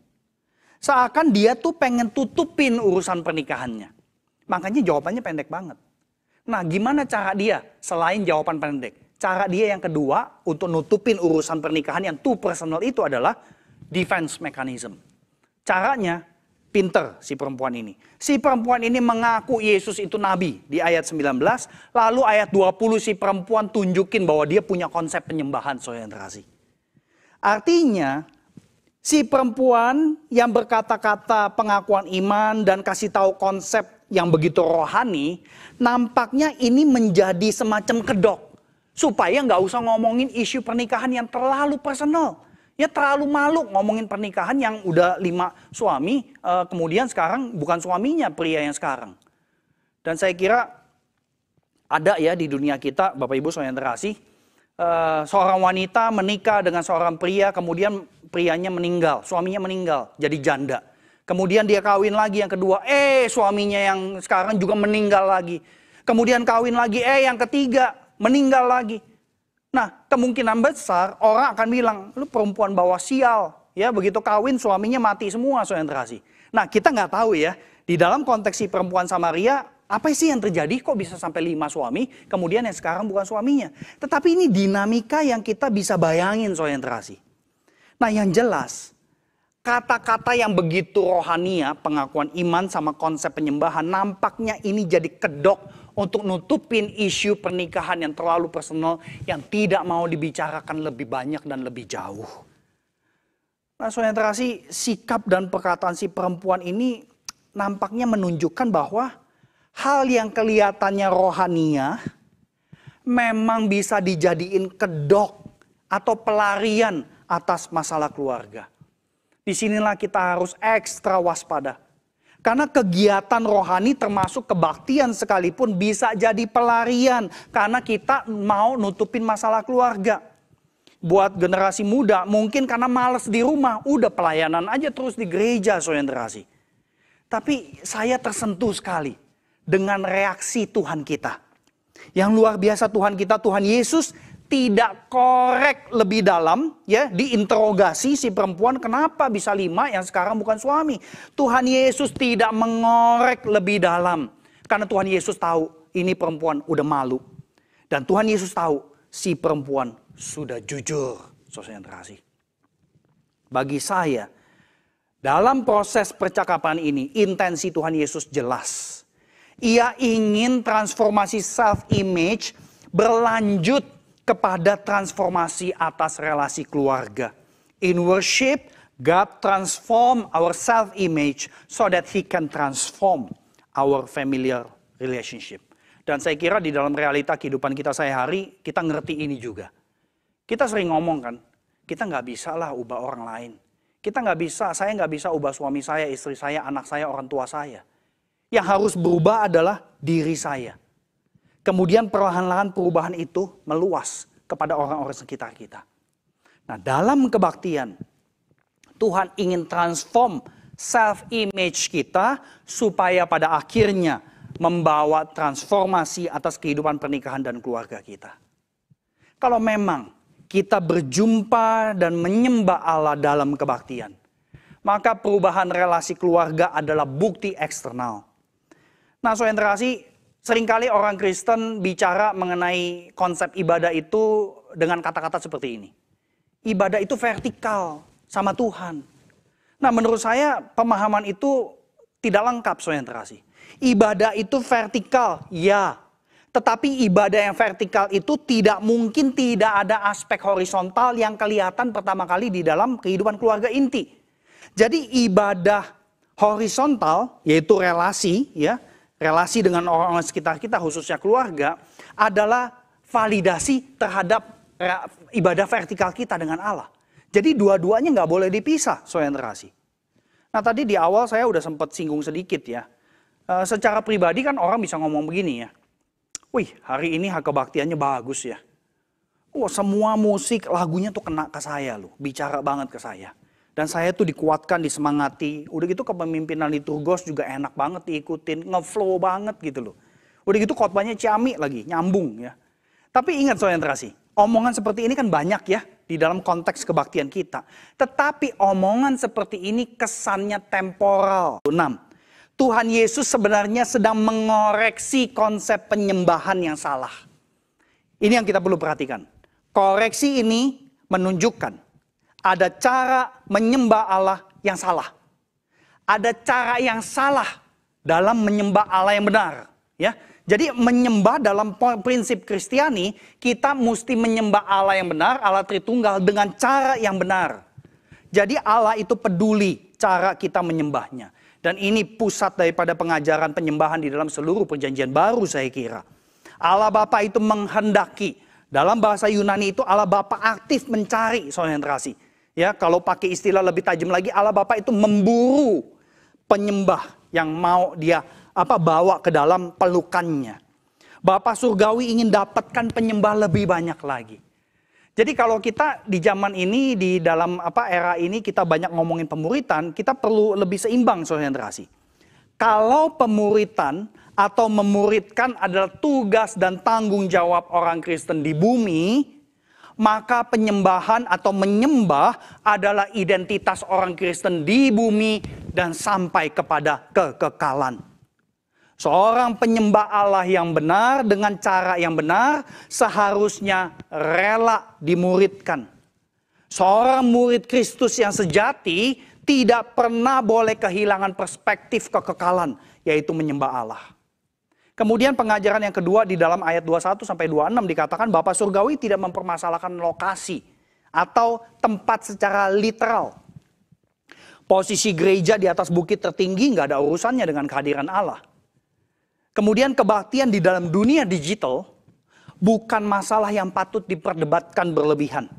Seakan dia tuh pengen tutupin urusan pernikahannya. Makanya jawabannya pendek banget. Nah, gimana cara dia selain jawaban pendek? Cara dia yang kedua untuk nutupin urusan pernikahan yang too personal itu adalah defense mechanism. Caranya pinter si perempuan ini. Si perempuan ini mengaku Yesus itu nabi di ayat 19. Lalu ayat 20 si perempuan tunjukin bahwa dia punya konsep penyembahan, saudara yang terkasih. Artinya si perempuan yang berkata-kata pengakuan iman dan kasih tahu konsep yang begitu rohani, nampaknya ini menjadi semacam kedok. Supaya nggak usah ngomongin isu pernikahan yang terlalu personal. Ya terlalu malu ngomongin pernikahan yang udah 5 suami, kemudian sekarang bukan suaminya pria yang sekarang. Dan saya kira ada ya di dunia kita, Bapak Ibu saudara yang terkasih, seorang wanita menikah dengan seorang pria, kemudian prianya meninggal, suaminya meninggal, jadi janda. Kemudian dia kawin lagi yang kedua, suaminya yang sekarang juga meninggal lagi. Kemudian kawin lagi, yang ketiga meninggal lagi. Nah, kemungkinan besar orang akan bilang, lu perempuan bawa sial. Ya, begitu kawin suaminya mati semua, saudara yang terkasih. Nah, kita nggak tahu ya, di dalam konteks si perempuan Samaria, apa sih yang terjadi? Kok bisa sampai 5 suami, kemudian yang sekarang bukan suaminya. Tetapi ini dinamika yang kita bisa bayangin, saudara yang terkasih. Nah, yang jelas, kata-kata yang begitu rohania, pengakuan iman sama konsep penyembahan, nampaknya ini jadi kedok untuk nutupin isu pernikahan yang terlalu personal, yang tidak mau dibicarakan lebih banyak dan lebih jauh. Nah, saudara yang terkasih, sikap dan perkataan si perempuan ini nampaknya menunjukkan bahwa hal yang kelihatannya rohania memang bisa dijadiin kedok atau pelarian atas masalah keluarga. Disinilah kita harus ekstra waspada. Karena kegiatan rohani termasuk kebaktian sekalipun bisa jadi pelarian. Karena kita mau nutupin masalah keluarga. Buat generasi muda mungkin karena males di rumah. Udah pelayanan aja terus di gereja, saudara yang terkasih. Tapi saya tersentuh sekali dengan reaksi Tuhan kita. Yang luar biasa Tuhan kita, Tuhan Yesus tidak korek lebih dalam, ya, diinterogasi si perempuan kenapa bisa 5 yang sekarang bukan suami. Tuhan Yesus tidak mengorek lebih dalam. Karena Tuhan Yesus tahu ini perempuan udah malu. Dan Tuhan Yesus tahu si perempuan sudah jujur. Saudara yang terkasih. Bagi saya, dalam proses percakapan ini, intensi Tuhan Yesus jelas. Ia ingin transformasi self-image berlanjut kepada transformasi atas relasi keluarga. In worship, God transform our self-image so that He can transform our familiar relationship. Dan saya kira di dalam realita kehidupan kita sehari-hari, kita ngerti ini juga. Kita sering ngomong kan, kita nggak bisa lah ubah orang lain. Saya nggak bisa ubah suami saya, istri saya, anak saya, orang tua saya. Yang harus berubah adalah diri saya. Kemudian perlahan-lahan perubahan itu meluas kepada orang-orang sekitar kita. Nah, dalam kebaktian, Tuhan ingin transform self-image kita supaya pada akhirnya membawa transformasi atas kehidupan pernikahan dan keluarga kita. Kalau memang kita berjumpa dan menyembah Allah dalam kebaktian, maka perubahan relasi keluarga adalah bukti eksternal. Nah, saudara yang terkasih, seringkali orang Kristen bicara mengenai konsep ibadah itu dengan kata-kata seperti ini. Ibadah itu vertikal sama Tuhan. Nah, menurut saya pemahaman itu tidak lengkap, saudara yang terkasih. Ibadah itu vertikal, ya. Tetapi ibadah yang vertikal itu tidak mungkin tidak ada aspek horizontal yang kelihatan pertama kali di dalam kehidupan keluarga inti. Jadi ibadah horizontal, yaitu relasi, ya, relasi dengan orang-orang sekitar kita, khususnya keluarga, adalah validasi terhadap ibadah vertikal kita dengan Allah. Jadi dua-duanya nggak boleh dipisah, saudara yang terkasih. Nah, tadi di awal saya udah sempat singgung sedikit ya. Secara pribadi kan orang bisa ngomong begini ya. Wih, hari ini kebaktiannya bagus ya. Wah, semua musik lagunya tuh kena ke saya loh, bicara banget ke saya. Dan saya tuh dikuatkan, disemangati. Udah gitu kepemimpinan liturgos juga enak banget diikutin, ngeflow banget gitu loh. Udah gitu khotbahnya ciamik lagi, nyambung ya. Tapi ingat saudara yang terkasih, omongan seperti ini kan banyak ya di dalam konteks kebaktian kita. Tetapi omongan seperti ini kesannya temporal. 6. Tuhan Yesus sebenarnya sedang mengoreksi konsep penyembahan yang salah. Ini yang kita perlu perhatikan. Koreksi ini menunjukkan ada cara menyembah Allah yang salah. Ada cara yang salah dalam menyembah Allah yang benar. Ya, jadi menyembah dalam prinsip Kristiani, kita mesti menyembah Allah yang benar, Allah Tritunggal dengan cara yang benar. Jadi Allah itu peduli cara kita menyembahnya. Dan ini pusat daripada pengajaran penyembahan di dalam seluruh perjanjian baru saya kira. Allah Bapa itu menghendaki. Dalam bahasa Yunani itu Allah Bapa aktif mencari, saudara yang terkasih. Ya, kalau pakai istilah lebih tajam lagi, Allah Bapa itu memburu penyembah yang mau dia bawa ke dalam pelukannya. Bapa surgawi ingin dapatkan penyembah lebih banyak lagi. Jadi kalau kita di zaman ini, di dalam era ini kita banyak ngomongin pemuritan, kita perlu lebih seimbang, saudara yang terkasih. Kalau pemuritan atau memuridkan adalah tugas dan tanggung jawab orang Kristen di bumi, maka penyembahan atau menyembah adalah identitas orang Kristen di bumi dan sampai kepada kekekalan. Seorang penyembah Allah yang benar dengan cara yang benar seharusnya rela dimuridkan. Seorang murid Kristus yang sejati tidak pernah boleh kehilangan perspektif kekekalan, yaitu menyembah Allah. Kemudian pengajaran yang kedua di dalam ayat 21 sampai 26 dikatakan Bapa surgawi tidak mempermasalahkan lokasi atau tempat secara literal. Posisi gereja di atas bukit tertinggi nggak ada urusannya dengan kehadiran Allah. Kemudian kebaktian di dalam dunia digital bukan masalah yang patut diperdebatkan berlebihan.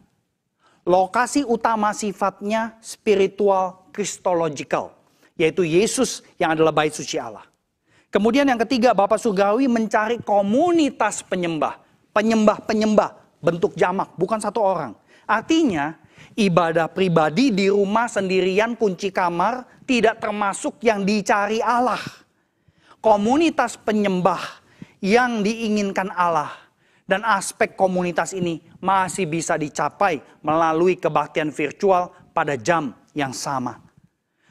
Lokasi utama sifatnya spiritual kristological, yaitu Yesus yang adalah bait suci Allah. Kemudian yang ketiga, Bapa surgawi mencari komunitas penyembah bentuk jamak, bukan satu orang. Artinya Ibadah pribadi di rumah sendirian kunci kamar tidak termasuk yang dicari Allah. Komunitas penyembah yang diinginkan Allah dan aspek komunitas ini masih bisa dicapai melalui kebaktian virtual pada jam yang sama.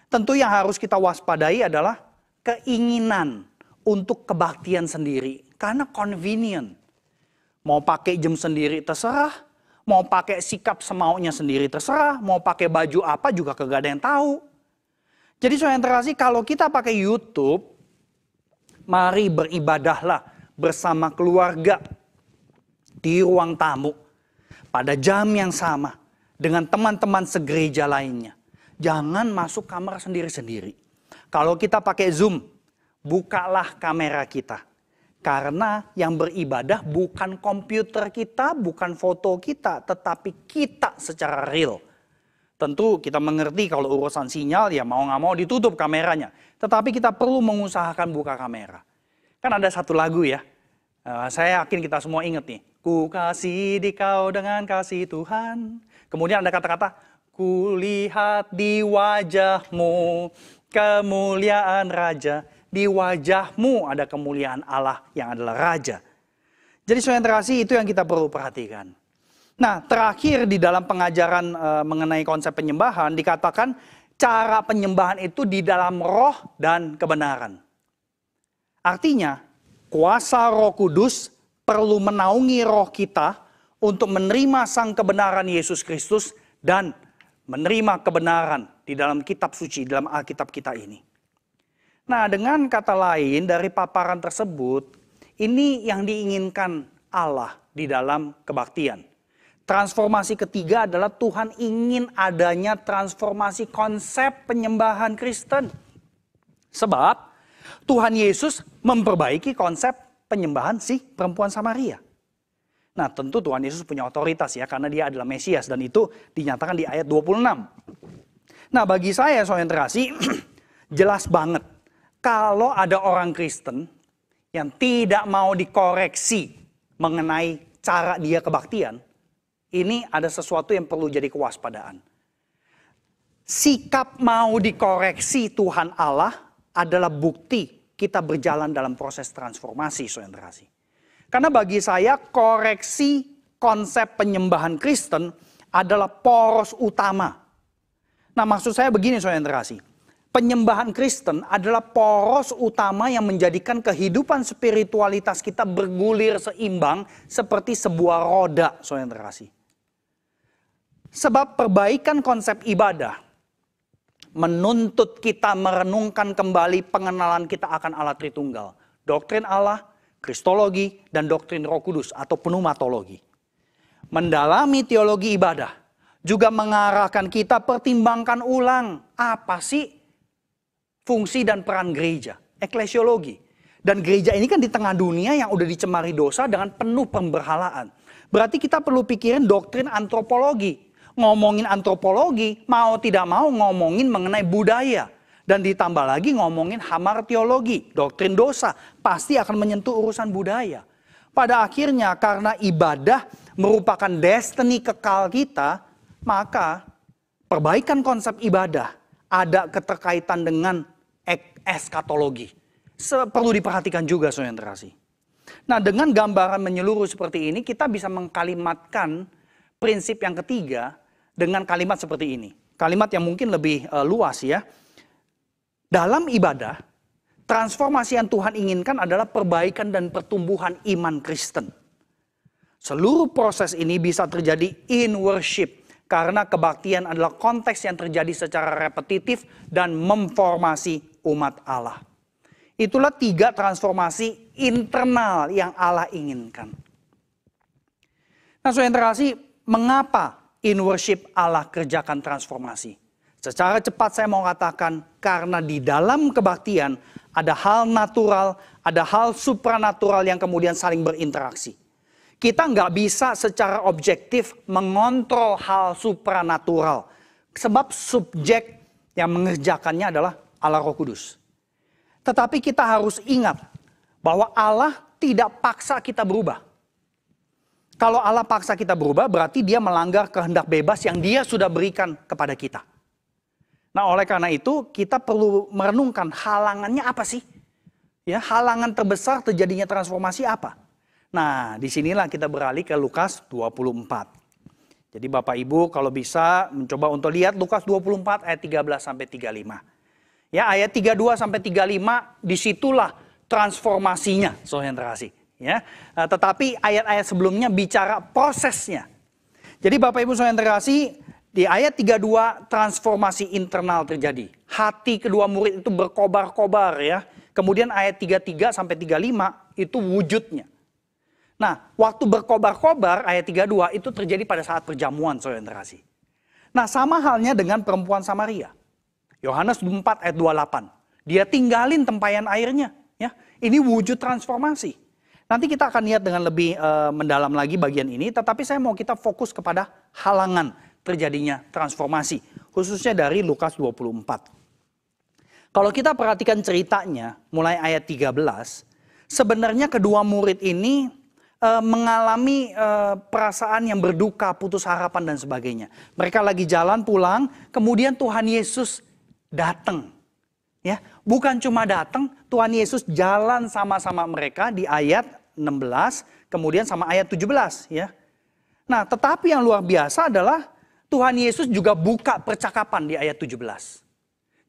Tentu yang harus kita waspadai adalah keinginan untuk kebaktian sendiri karena convenient. Mau pakai jam sendiri terserah, mau pakai sikap semaunya sendiri terserah, mau pakai baju apa juga kagak ada yang tahu. Jadi saudara yang terkasih, kalau kita pakai YouTube, mari beribadahlah bersama keluarga di ruang tamu pada jam yang sama dengan teman-teman segereja lainnya. Jangan masuk kamar sendiri-sendiri. Kalau kita pakai Zoom, bukalah kamera kita. Karena yang beribadah bukan komputer kita, bukan foto kita, tetapi kita secara real. Tentu kita mengerti kalau urusan sinyal ya mau nggak mau ditutup kameranya. Tetapi kita perlu mengusahakan buka kamera. Kan ada satu lagu ya, saya yakin kita semua ingat nih. Ku kasih di kau dengan kasih Tuhan. Kemudian ada kata-kata, kulihat di wajahmu kemuliaan Raja. Di wajahmu ada kemuliaan Allah yang adalah Raja. Jadi saudara yang terkasih, itu yang kita perlu perhatikan. Nah, terakhir di dalam pengajaran mengenai konsep penyembahan dikatakan cara penyembahan itu di dalam roh dan kebenaran. Artinya, kuasa Roh Kudus perlu menaungi roh kita untuk menerima sang kebenaran Yesus Kristus dan menerima kebenaran di dalam kitab suci, dalam Alkitab kita ini. Nah, dengan kata lain dari paparan tersebut, ini yang diinginkan Allah di dalam kebaktian. Transformasi ketiga adalah Tuhan ingin adanya transformasi konsep penyembahan Kristen. Sebab Tuhan Yesus memperbaiki konsep penyembahan si perempuan Samaria. Nah, tentu Tuhan Yesus punya otoritas ya, karena dia adalah Mesias dan itu dinyatakan di ayat 26. Nah, bagi saya saudara yang terkasih, jelas banget kalau ada orang Kristen yang tidak mau dikoreksi mengenai cara dia kebaktian, ini ada sesuatu yang perlu jadi kewaspadaan. Sikap mau dikoreksi Tuhan Allah adalah bukti kita berjalan dalam proses transformasi, saudara yang terkasih. Karena bagi saya koreksi konsep penyembahan Kristen adalah poros utama. Nah, maksud saya begini saudara yang terkasih. Penyembahan Kristen adalah poros utama yang menjadikan kehidupan spiritualitas kita bergulir seimbang seperti sebuah roda, saudara yang terkasih. Sebab perbaikan konsep ibadah menuntut kita merenungkan kembali pengenalan kita akan Allah Tritunggal. Doktrin Allah, Kristologi, dan doktrin Roh Kudus atau pneumatologi. Mendalami teologi ibadah juga mengarahkan kita pertimbangkan ulang apa sih fungsi dan peran gereja, eklesiologi. Dan gereja ini kan di tengah dunia yang udah dicemari dosa dengan penuh pemberhalaan. Berarti kita perlu pikirin doktrin antropologi. Ngomongin antropologi, mau tidak mau ngomongin mengenai budaya. Dan ditambah lagi ngomongin hamartiologi, doktrin dosa. Pasti akan menyentuh urusan budaya. Pada akhirnya karena ibadah merupakan destiny kekal kita, maka perbaikan konsep ibadah ada keterkaitan dengan eskatologi. Perlu diperhatikan juga saudara yang terkasih. Nah, dengan gambaran menyeluruh seperti ini, kita bisa mengkalimatkan prinsip yang ketiga dengan kalimat seperti ini. Kalimat yang mungkin lebih luas ya. Dalam ibadah, transformasi yang Tuhan inginkan adalah perbaikan dan pertumbuhan iman Kristen. Seluruh proses ini bisa terjadi in worship. Karena kebaktian adalah konteks yang terjadi secara repetitif dan memformasi umat Allah. Itulah 3 transformasi internal yang Allah inginkan. Nah, saudara yang terkasih, mengapa in worship Allah kerjakan transformasi? Secara cepat saya mau katakan, karena di dalam kebaktian ada hal natural, ada hal supranatural yang kemudian saling berinteraksi. Kita nggak bisa secara objektif mengontrol hal supranatural. Sebab subjek yang mengerjakannya adalah Allah Roh Kudus. Tetapi kita harus ingat bahwa Allah tidak paksa kita berubah. Kalau Allah paksa kita berubah, berarti dia melanggar kehendak bebas yang dia sudah berikan kepada kita. Nah, oleh karena itu kita perlu merenungkan halangannya apa sih? Ya, halangan terbesar terjadinya transformasi apa? Nah, disinilah kita beralih ke Lukas 24. Jadi Bapak Ibu kalau bisa mencoba untuk lihat Lukas 24 ayat 13 sampai 35. Ya, ayat 32 sampai 35 disitulah transformasinya, saudara yang terkasih. Ya, tetapi ayat-ayat sebelumnya bicara prosesnya. Jadi Bapak Ibu saudara yang terkasih, di ayat 32 transformasi internal terjadi. Hati kedua murid itu berkobar-kobar ya. Kemudian ayat 33 sampai 35 itu wujudnya. Nah, waktu berkobar-kobar ayat 32 itu terjadi pada saat perjamuan saudara yang terkasih. Nah, sama halnya dengan perempuan Samaria. Yohanes 4 ayat 28. Dia tinggalin tempayan airnya ya. Ini wujud transformasi. Nanti kita akan lihat dengan lebih mendalam lagi bagian ini, tetapi saya mau kita fokus kepada halangan terjadinya transformasi, khususnya dari Lukas 24. Kalau kita perhatikan ceritanya, mulai ayat 13, sebenarnya kedua murid ini mengalami perasaan yang berduka, putus harapan dan sebagainya. Mereka lagi jalan pulang, kemudian Tuhan Yesus datang. Ya, bukan cuma datang, Tuhan Yesus jalan sama-sama mereka di ayat 16, kemudian sama ayat 17 ya. Nah, tetapi yang luar biasa adalah Tuhan Yesus juga buka percakapan di ayat 17.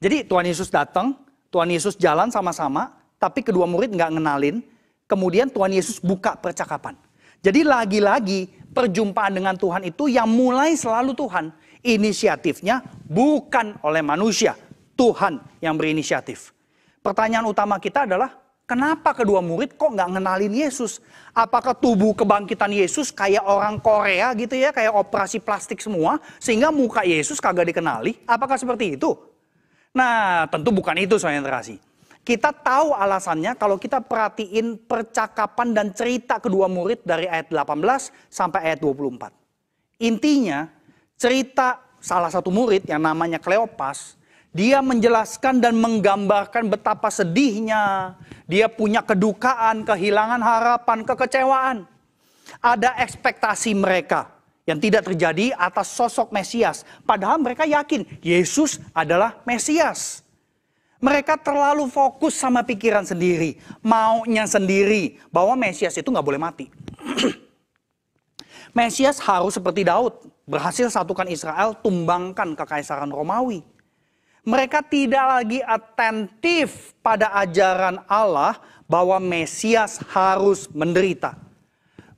Jadi Tuhan Yesus datang, Tuhan Yesus jalan sama-sama, tapi kedua murid nggak ngenalin. Kemudian Tuhan Yesus buka percakapan. Jadi lagi-lagi perjumpaan dengan Tuhan itu yang mulai selalu Tuhan. Inisiatifnya bukan oleh manusia. Tuhan yang berinisiatif. Pertanyaan utama kita adalah, kenapa kedua murid kok nggak ngenalin Yesus? Apakah tubuh kebangkitan Yesus kayak orang Korea gitu ya, kayak operasi plastik semua, sehingga muka Yesus kagak dikenali? Apakah seperti itu? Nah, tentu bukan itu saudara yang terkasih. Kita tahu alasannya kalau kita perhatiin percakapan dan cerita kedua murid dari ayat 18 sampai ayat 24. Intinya, cerita salah satu murid yang namanya Kleopas, dia menjelaskan dan menggambarkan betapa sedihnya. Dia punya kedukaan, kehilangan harapan, kekecewaan. Ada ekspektasi mereka yang tidak terjadi atas sosok Mesias. Padahal mereka yakin Yesus adalah Mesias. Mereka terlalu fokus sama pikiran sendiri. Maunya sendiri. Bahwa Mesias itu nggak boleh mati. Mesias harus seperti Daud. Berhasil satukan Israel, tumbangkan kekaisaran Romawi. Mereka tidak lagi atentif pada ajaran Allah bahwa Mesias harus menderita.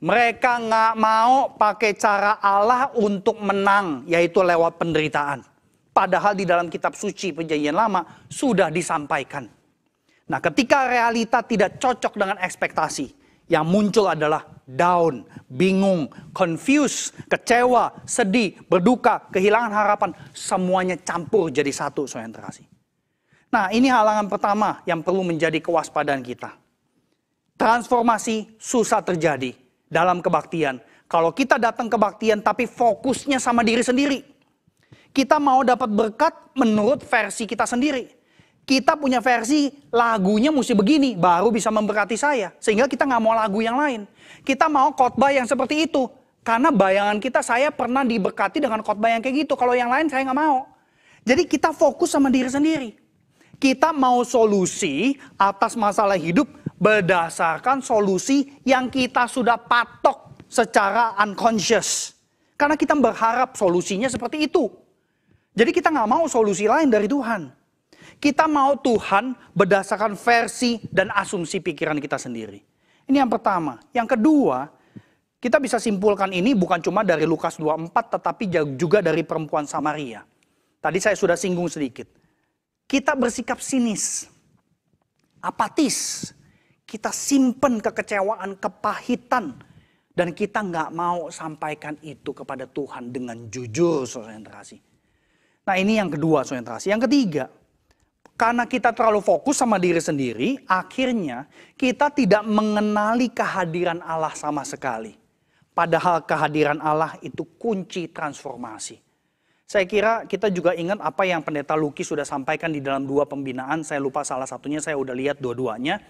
Mereka nggak mau pakai cara Allah untuk menang, yaitu lewat penderitaan. Padahal di dalam kitab suci Perjanjian Lama sudah disampaikan. Nah, ketika realita tidak cocok dengan ekspektasi, yang muncul adalah down, bingung, confused, kecewa, sedih, berduka, kehilangan harapan. Semuanya campur jadi satu, saudara yang terkasih. Nah, ini halangan pertama yang perlu menjadi kewaspadaan kita. Transformasi susah terjadi dalam kebaktian. Kalau kita datang kebaktian tapi fokusnya sama diri sendiri. Kita mau dapat berkat menurut versi kita sendiri. Kita punya versi lagunya mesti begini, baru bisa memberkati saya. Sehingga kita nggak mau lagu yang lain. Kita mau khotbah yang seperti itu. Karena bayangan kita, saya pernah diberkati dengan khotbah yang kayak gitu. Kalau yang lain saya nggak mau. Jadi kita fokus sama diri sendiri. Kita mau solusi atas masalah hidup berdasarkan solusi yang kita sudah patok secara unconscious. Karena kita berharap solusinya seperti itu. Jadi kita nggak mau solusi lain dari Tuhan. Kita mau Tuhan berdasarkan versi dan asumsi pikiran kita sendiri. Ini yang pertama. Yang kedua, kita bisa simpulkan ini bukan cuma dari Lukas 24, tetapi juga dari perempuan Samaria. Tadi saya sudah singgung sedikit. Kita bersikap sinis, apatis. Kita simpen kekecewaan, kepahitan. Dan kita nggak mau sampaikan itu kepada Tuhan dengan jujur, saudara yang terkasih. Nah, ini yang kedua, saudara yang terkasih. Yang ketiga, karena kita terlalu fokus sama diri sendiri, akhirnya kita tidak mengenali kehadiran Allah sama sekali. Padahal kehadiran Allah itu kunci transformasi. Saya kira kita juga ingat apa yang Pendeta Luki sudah sampaikan di dalam 2 pembinaan. Saya lupa salah satunya, saya udah lihat dua-duanya.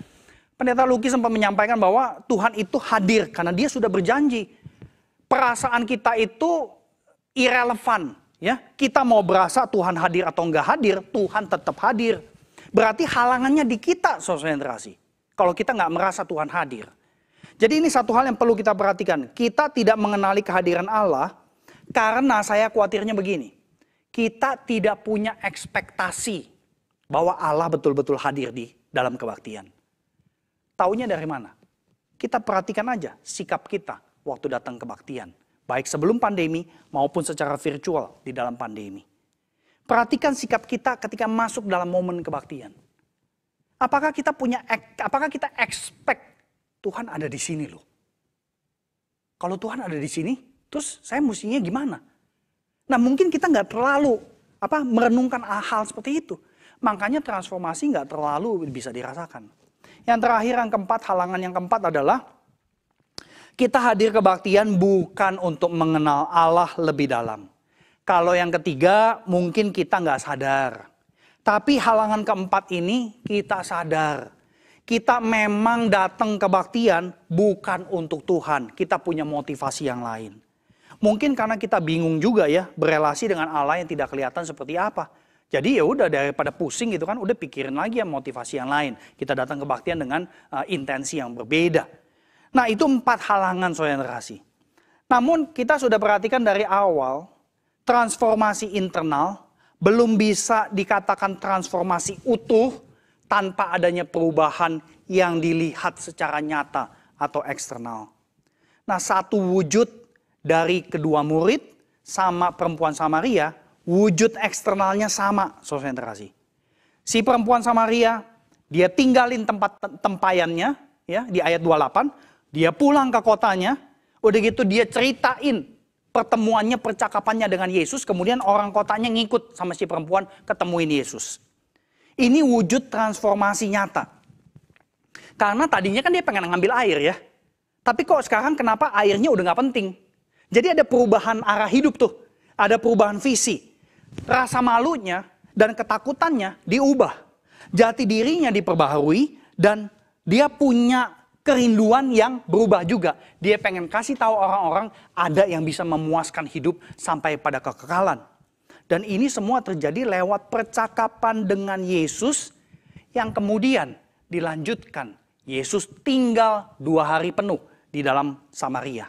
Pendeta Luki sempat menyampaikan bahwa Tuhan itu hadir karena dia sudah berjanji. perasaan kita itu irrelevan. Ya, kita mau berasa Tuhan hadir atau enggak hadir, Tuhan tetap hadir. Berarti halangannya di kita, konsentrasi. Kalau kita nggak merasa Tuhan hadir. Jadi ini satu hal yang perlu kita perhatikan. Kita tidak mengenali kehadiran Allah karena saya khawatirnya begini. Kita tidak punya ekspektasi bahwa Allah betul-betul hadir di dalam kebaktian. Taunya dari mana? Kita perhatikan aja sikap kita waktu datang kebaktian. Baik sebelum pandemi maupun secara virtual di dalam pandemi. Perhatikan sikap kita ketika masuk dalam momen kebaktian. Apakah kita expect Tuhan ada di sini loh. Kalau Tuhan ada di sini, terus saya mestinya gimana? Nah mungkin kita nggak terlalu merenungkan hal seperti itu. Makanya transformasi nggak terlalu bisa dirasakan. Yang terakhir, yang keempat, halangan yang keempat adalah kita hadir kebaktian bukan untuk mengenal Allah lebih dalam. Kalau yang ketiga mungkin kita nggak sadar. Tapi halangan keempat ini kita sadar. Kita memang datang kebaktian bukan untuk Tuhan. Kita punya motivasi yang lain. Mungkin karena kita bingung juga ya berelasi dengan Allah yang tidak kelihatan seperti apa. Jadi ya udah daripada pusing gitu kan, udah pikirin lagi ya motivasi yang lain. Kita datang kebaktian dengan intensi yang berbeda. Nah itu 4 halangan saudara kasih. Namun kita sudah perhatikan dari awal, transformasi internal belum bisa dikatakan transformasi utuh tanpa adanya perubahan yang dilihat secara nyata atau eksternal. Nah satu wujud dari kedua murid sama perempuan Samaria, wujud eksternalnya sama, saudara kasih. Si perempuan Samaria, dia tinggalin tempat tempayannya ya di ayat 28. Dia pulang ke kotanya, udah gitu dia ceritain pertemuannya, percakapannya dengan Yesus. Kemudian orang kotanya ngikut sama si perempuan ketemuin Yesus. Ini wujud transformasi nyata. Karena tadinya kan dia pengen ngambil air ya. Tapi kok sekarang kenapa airnya udah gak penting. Jadi ada perubahan arah hidup tuh. Ada perubahan visi. Rasa malunya dan ketakutannya diubah. Jati dirinya diperbaharui dan dia punya kerinduan yang berubah juga. Dia pengen kasih tahu orang-orang ada yang bisa memuaskan hidup sampai pada kekekalan. Dan ini semua terjadi lewat percakapan dengan Yesus yang kemudian dilanjutkan. Yesus tinggal 2 hari penuh di dalam Samaria.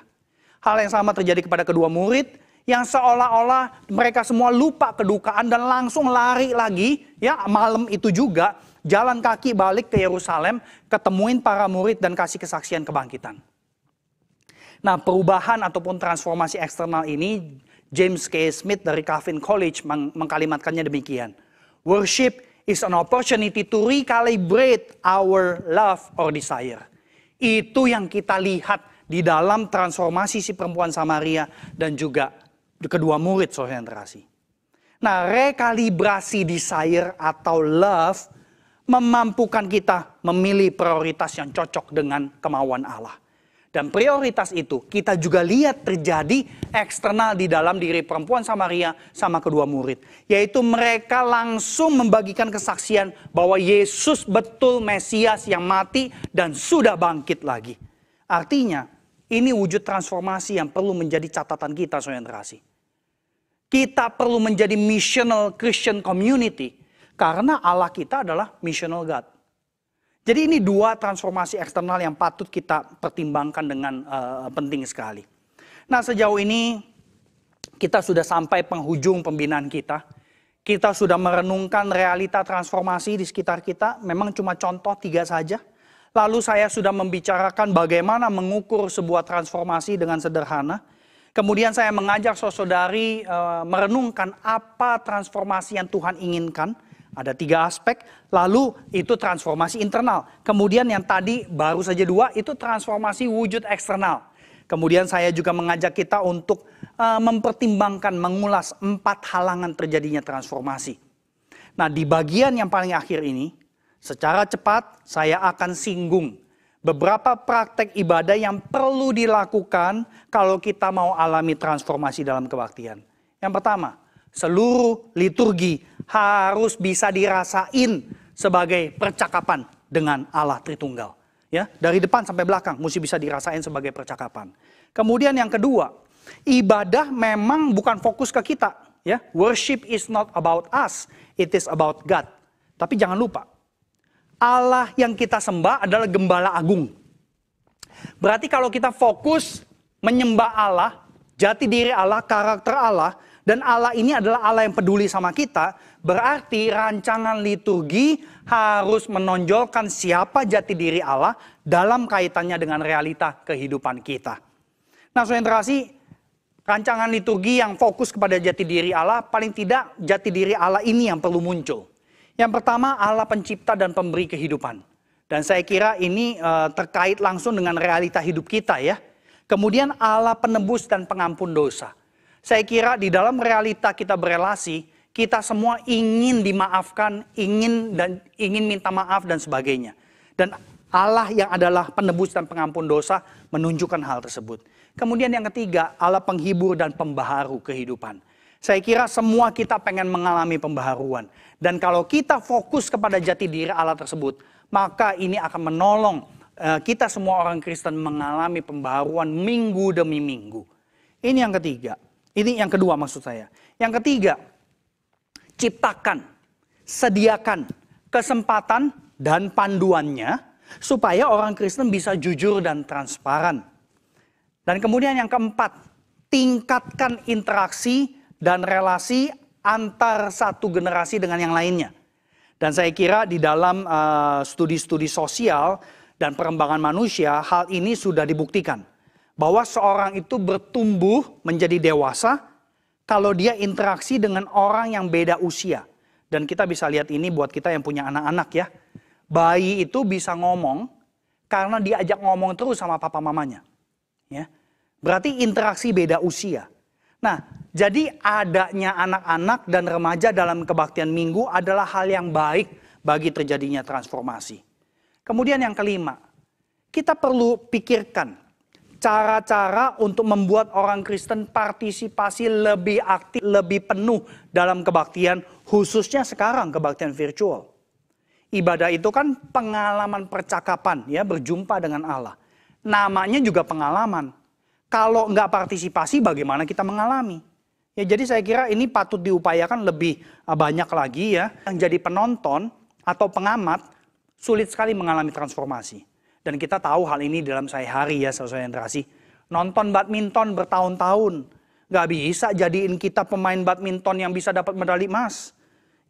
Hal yang sama terjadi kepada kedua murid yang seolah-olah mereka semua lupa kedukaan dan langsung lari lagi ya malam itu juga. Jalan kaki balik ke Yerusalem, ketemuin para murid dan kasih kesaksian kebangkitan. Nah perubahan ataupun transformasi eksternal ini, James K. Smith dari Calvin College mengkalimatkannya demikian. Worship is an opportunity to recalibrate our love or desire. Itu yang kita lihat di dalam transformasi si perempuan Samaria dan juga kedua murid saudara yang terkasih. Nah rekalibrasi desire atau love memampukan kita memilih prioritas yang cocok dengan kemauan Allah. Dan prioritas itu kita juga lihat terjadi eksternal di dalam diri perempuan Samaria sama kedua murid. Yaitu mereka langsung membagikan kesaksian bahwa Yesus betul Mesias yang mati dan sudah bangkit lagi. Artinya ini wujud transformasi yang perlu menjadi catatan kita saudara yang terkasih. Kita perlu menjadi missional Christian community. Karena Allah kita adalah missional God. Jadi ini 2 transformasi eksternal yang patut kita pertimbangkan dengan penting sekali. Nah sejauh ini kita sudah sampai penghujung pembinaan kita. Kita sudah merenungkan realita transformasi di sekitar kita. Memang cuma contoh 3 saja. Lalu saya sudah membicarakan bagaimana mengukur sebuah transformasi dengan sederhana. Kemudian saya mengajak saudari merenungkan apa transformasi yang Tuhan inginkan. Ada 3 aspek, lalu itu transformasi internal. Kemudian yang tadi baru saja 2, itu transformasi wujud eksternal. Kemudian saya juga mengajak kita untuk mempertimbangkan, mengulas 4 halangan terjadinya transformasi. Nah di bagian yang paling akhir ini, secara cepat saya akan singgung beberapa praktek ibadah yang perlu dilakukan kalau kita mau alami transformasi dalam kebaktian. Yang pertama, seluruh liturgi harus bisa dirasain sebagai percakapan dengan Allah Tritunggal. Ya, dari depan sampai belakang mesti bisa dirasain sebagai percakapan. Kemudian yang kedua, Ibadah memang bukan fokus ke kita, ya. Worship is not about us, it is about God. Tapi jangan lupa, Allah yang kita sembah adalah Gembala Agung. Berarti kalau kita fokus menyembah Allah, jati diri Allah, karakter Allah, dan Allah ini adalah Allah yang peduli sama kita, berarti rancangan liturgi harus menonjolkan siapa jati diri Allah dalam kaitannya dengan realita kehidupan kita. Nah, saudara terkasih, rancangan liturgi yang fokus kepada jati diri Allah, paling tidak jati diri Allah ini yang perlu muncul. Yang pertama, Allah pencipta dan pemberi kehidupan. Dan saya kira ini terkait langsung dengan realita hidup kita ya. Kemudian Allah penebus dan pengampun dosa. Saya kira di dalam realita kita berelasi, kita semua ingin dimaafkan, ingin minta maaf dan sebagainya. Dan Allah yang adalah penebus dan pengampun dosa menunjukkan hal tersebut. Kemudian yang ketiga, Allah penghibur dan pembaharu kehidupan. Saya kira semua kita pengen mengalami pembaharuan. Dan kalau kita fokus kepada jati diri Allah tersebut, maka ini akan menolong kita semua orang Kristen mengalami pembaharuan minggu demi minggu. Ini yang ketiga. Ini yang kedua maksud saya. Yang ketiga, ciptakan, sediakan kesempatan dan panduannya supaya orang Kristen bisa jujur dan transparan. Dan kemudian yang keempat, tingkatkan interaksi dan relasi antar satu generasi dengan yang lainnya. Dan saya kira di dalam studi-studi sosial dan perkembangan manusia, hal ini sudah dibuktikan. Bahwa seorang itu bertumbuh menjadi dewasa kalau dia interaksi dengan orang yang beda usia. Dan kita bisa lihat ini buat kita yang punya anak-anak ya. Bayi itu bisa ngomong karena diajak ngomong terus sama papa mamanya. Ya. Berarti interaksi beda usia. Nah, jadi adanya anak-anak dan remaja dalam kebaktian minggu adalah hal yang baik bagi terjadinya transformasi. Kemudian yang kelima, kita perlu pikirkan cara-cara untuk membuat orang Kristen partisipasi lebih aktif, lebih penuh dalam kebaktian, khususnya sekarang kebaktian virtual. Ibadah itu kan pengalaman percakapan, ya, berjumpa dengan Allah. Namanya juga pengalaman. Kalau nggak partisipasi, bagaimana kita mengalami? Ya, jadi saya kira ini patut diupayakan lebih banyak lagi ya. Yang jadi penonton atau pengamat sulit sekali mengalami transformasi. Dan kita tahu hal ini dalam sehari-hari ya, saudara yang terkasih. Nonton badminton bertahun-tahun. Nggak bisa jadiin kita pemain badminton yang bisa dapat medali emas.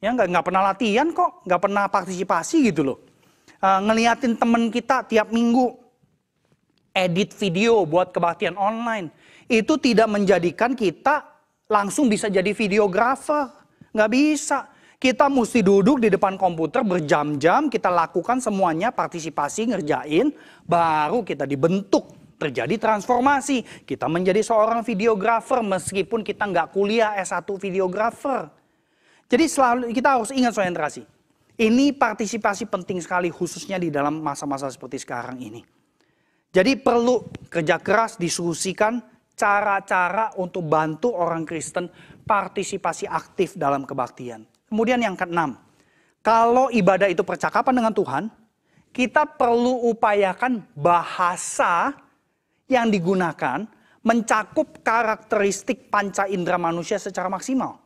Ya, nggak pernah latihan kok, nggak pernah partisipasi gitu loh. Ngeliatin temen kita tiap minggu edit video buat kebaktian online. Itu tidak menjadikan kita langsung bisa jadi videografer. Nggak bisa. Kita mesti duduk di depan komputer berjam-jam, kita lakukan semuanya, partisipasi, ngerjain, baru kita dibentuk. Terjadi transformasi. Kita menjadi seorang videografer meskipun kita nggak kuliah S1 videografer. Jadi selalu kita harus ingat soal yang terkasih. Ini partisipasi penting sekali khususnya di dalam masa-masa seperti sekarang ini. Jadi perlu kerja keras diskusikan cara-cara untuk bantu orang Kristen partisipasi aktif dalam kebaktian. Kemudian yang keenam, kalau ibadah itu percakapan dengan Tuhan, kita perlu upayakan bahasa yang digunakan mencakup karakteristik panca indera manusia secara maksimal.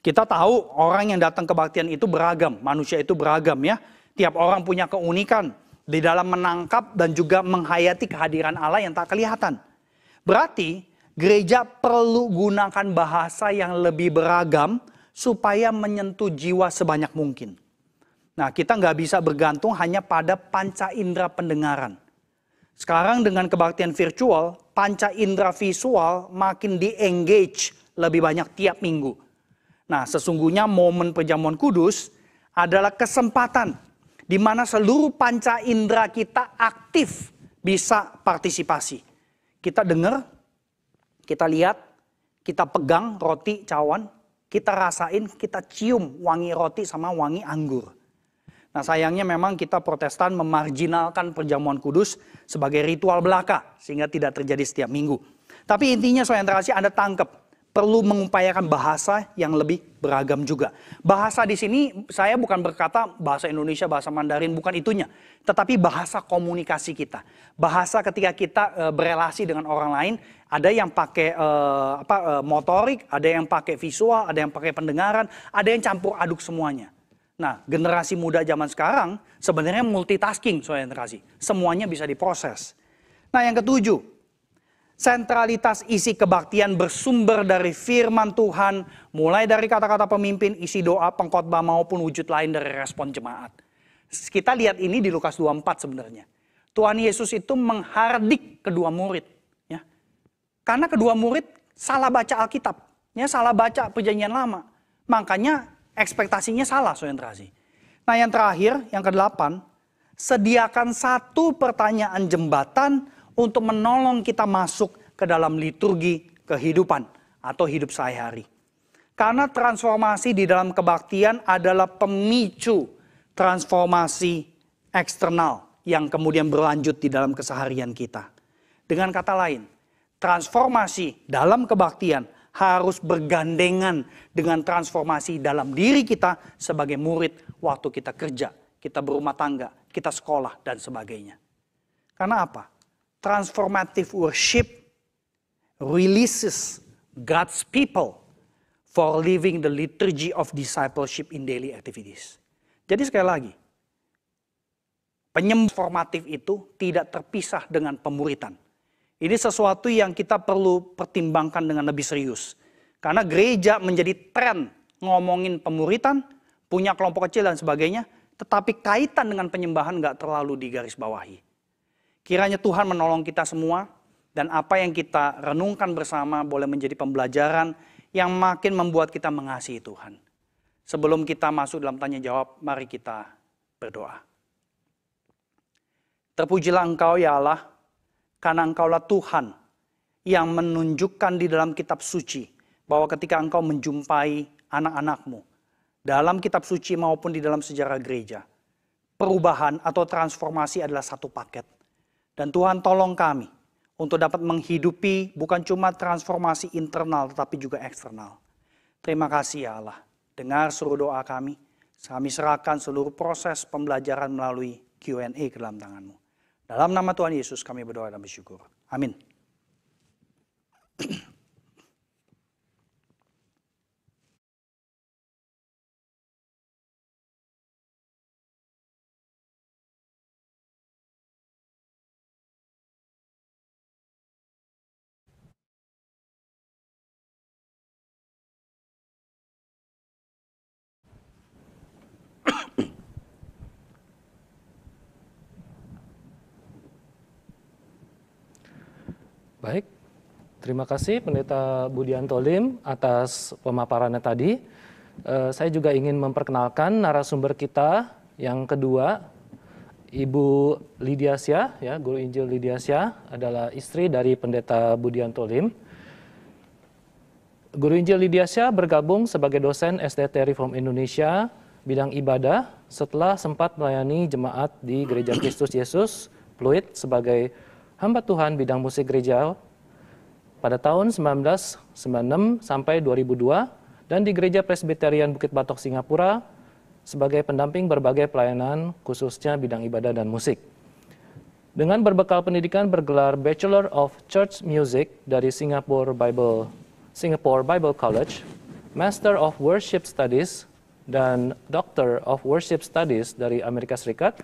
Kita tahu orang yang datang kebaktian itu beragam, manusia itu beragam ya. Tiap orang punya keunikan di dalam menangkap dan juga menghayati kehadiran Allah yang tak kelihatan. Berarti gereja perlu gunakan bahasa yang lebih beragam supaya menyentuh jiwa sebanyak mungkin. Nah, kita nggak bisa bergantung hanya pada panca indera pendengaran. Sekarang dengan kebaktian virtual, panca indera visual makin di-engage lebih banyak tiap minggu. Nah, sesungguhnya momen perjamuan kudus adalah kesempatan di mana seluruh panca indera kita aktif bisa partisipasi. Kita dengar, kita lihat, kita pegang roti cawan, kita rasain, kita cium wangi roti sama wangi anggur. Nah, sayangnya memang kita Protestan memarginalkan perjamuan kudus sebagai ritual belaka sehingga tidak terjadi setiap minggu. Tapi intinya soal yang terkasih Anda tangkap perlu mengupayakan bahasa yang lebih beragam juga. Bahasa di sini saya bukan berkata bahasa Indonesia, bahasa Mandarin, bukan itunya. Tetapi bahasa komunikasi kita. Bahasa ketika kita berelasi dengan orang lain, ada yang pakai motorik, ada yang pakai visual, ada yang pakai pendengaran, ada yang campur aduk semuanya. Nah, generasi muda zaman sekarang sebenarnya multitasking, soalnya generasi. Semuanya bisa diproses. Nah, yang ketujuh, sentralitas isi kebaktian bersumber dari firman Tuhan, mulai dari kata-kata pemimpin, isi doa, pengkhotbah maupun wujud lain dari respon jemaat. Kita lihat ini di Lukas 24 sebenarnya. Tuhan Yesus itu menghardik kedua murid. Ya. Karena kedua murid salah baca Alkitab, ya, salah baca Perjanjian Lama. Makanya ekspektasinya salah, saudara. Nah, yang terakhir, yang ke-8, sediakan satu pertanyaan jembatan untuk menolong kita masuk ke dalam liturgi kehidupan atau hidup sehari-hari. Karena transformasi di dalam kebaktian adalah pemicu transformasi eksternal yang kemudian berlanjut di dalam keseharian kita. Dengan kata lain, transformasi dalam kebaktian harus bergandengan dengan transformasi dalam diri kita sebagai murid waktu kita kerja, kita berumah tangga, kita sekolah, dan sebagainya. Karena apa? Transformative worship releases God's people for living the liturgy of discipleship in daily activities. Jadi sekali lagi, penyembuhan formatif itu tidak terpisah dengan pemuritan. Ini sesuatu yang kita perlu pertimbangkan dengan lebih serius. Karena gereja menjadi tren ngomongin pemuritan, punya kelompok kecil dan sebagainya, tetapi kaitan dengan penyembahan nggak terlalu digarisbawahi. Kiranya Tuhan menolong kita semua, dan apa yang kita renungkan bersama boleh menjadi pembelajaran yang makin membuat kita mengasihi Tuhan. Sebelum kita masuk dalam tanya jawab, mari kita berdoa. Terpujilah Engkau ya Allah, karena Engkaulah Tuhan yang menunjukkan di dalam kitab suci, bahwa ketika Engkau menjumpai anak-anak-Mu, dalam kitab suci maupun di dalam sejarah gereja, perubahan atau transformasi adalah satu paket. Dan Tuhan tolong kami untuk dapat menghidupi bukan cuma transformasi internal tetapi juga eksternal. Terima kasih ya Allah. Dengar seluruh doa kami. Kami serahkan seluruh proses pembelajaran melalui Q&A ke dalam tangan-Mu. Dalam nama Tuhan Yesus kami berdoa dan bersyukur. Amin. Baik, terima kasih Pendeta Budianto Lim atas pemaparannya tadi. Saya juga ingin memperkenalkan narasumber kita yang kedua, Ibu Lydia Syah, ya, Guru Injil Lydia Syah adalah istri dari Pendeta Budianto Lim. Guru Injil Lydia Syah bergabung sebagai dosen SDT Reform Indonesia bidang ibadah setelah sempat melayani jemaat di Gereja Kristus Yesus Pluit sebagai hamba Tuhan bidang musik gereja pada tahun 1996 sampai 2002 dan di Gereja Presbyterian Bukit Batok Singapura sebagai pendamping berbagai pelayanan khususnya bidang ibadah dan musik. Dengan berbekal pendidikan bergelar Bachelor of Church Music dari Singapore Bible College, Master of Worship Studies dan Doctor of Worship Studies dari Amerika Serikat,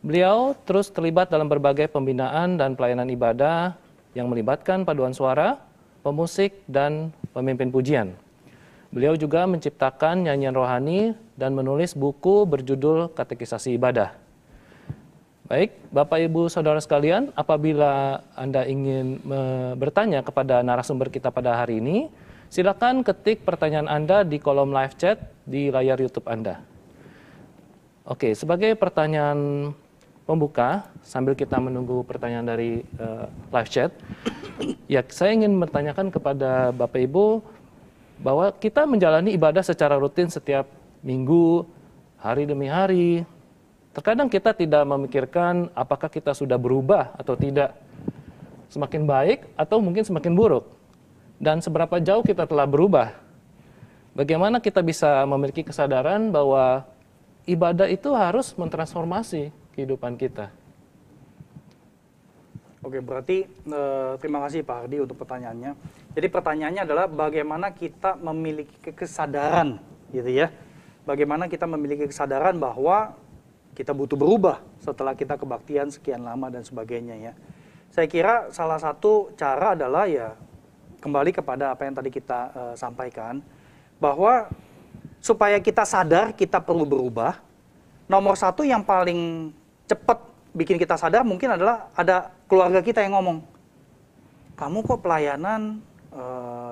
beliau terus terlibat dalam berbagai pembinaan dan pelayanan ibadah yang melibatkan paduan suara, pemusik, dan pemimpin pujian. Beliau juga menciptakan nyanyian rohani dan menulis buku berjudul Katekisasi Ibadah. Baik, Bapak Ibu Saudara sekalian, apabila Anda ingin bertanya kepada narasumber kita pada hari ini, silakan ketik pertanyaan Anda di kolom live chat di layar YouTube Anda. Oke, sebagai pertanyaan pembuka, sambil kita menunggu pertanyaan dari live chat, ya saya ingin bertanyakan kepada Bapak Ibu bahwa kita menjalani ibadah secara rutin setiap minggu, hari demi hari. Terkadang kita tidak memikirkan apakah kita sudah berubah atau tidak, semakin baik atau mungkin semakin buruk. dan seberapa jauh kita telah berubah. Bagaimana kita bisa memiliki kesadaran bahwa ibadah itu harus mentransformasi kehidupan kita. Oke, berarti terima kasih Pak Hardi untuk pertanyaannya. Jadi pertanyaannya adalah bagaimana kita memiliki kesadaran, gitu ya. Bagaimana kita memiliki kesadaran bahwa kita butuh berubah setelah kita kebaktian sekian lama dan sebagainya ya. Saya kira salah satu cara adalah ya kembali kepada apa yang tadi kita sampaikan, bahwa supaya kita sadar kita perlu berubah, nomor satu yang paling cepat bikin kita sadar mungkin adalah ada keluarga kita yang ngomong, kamu kok pelayanan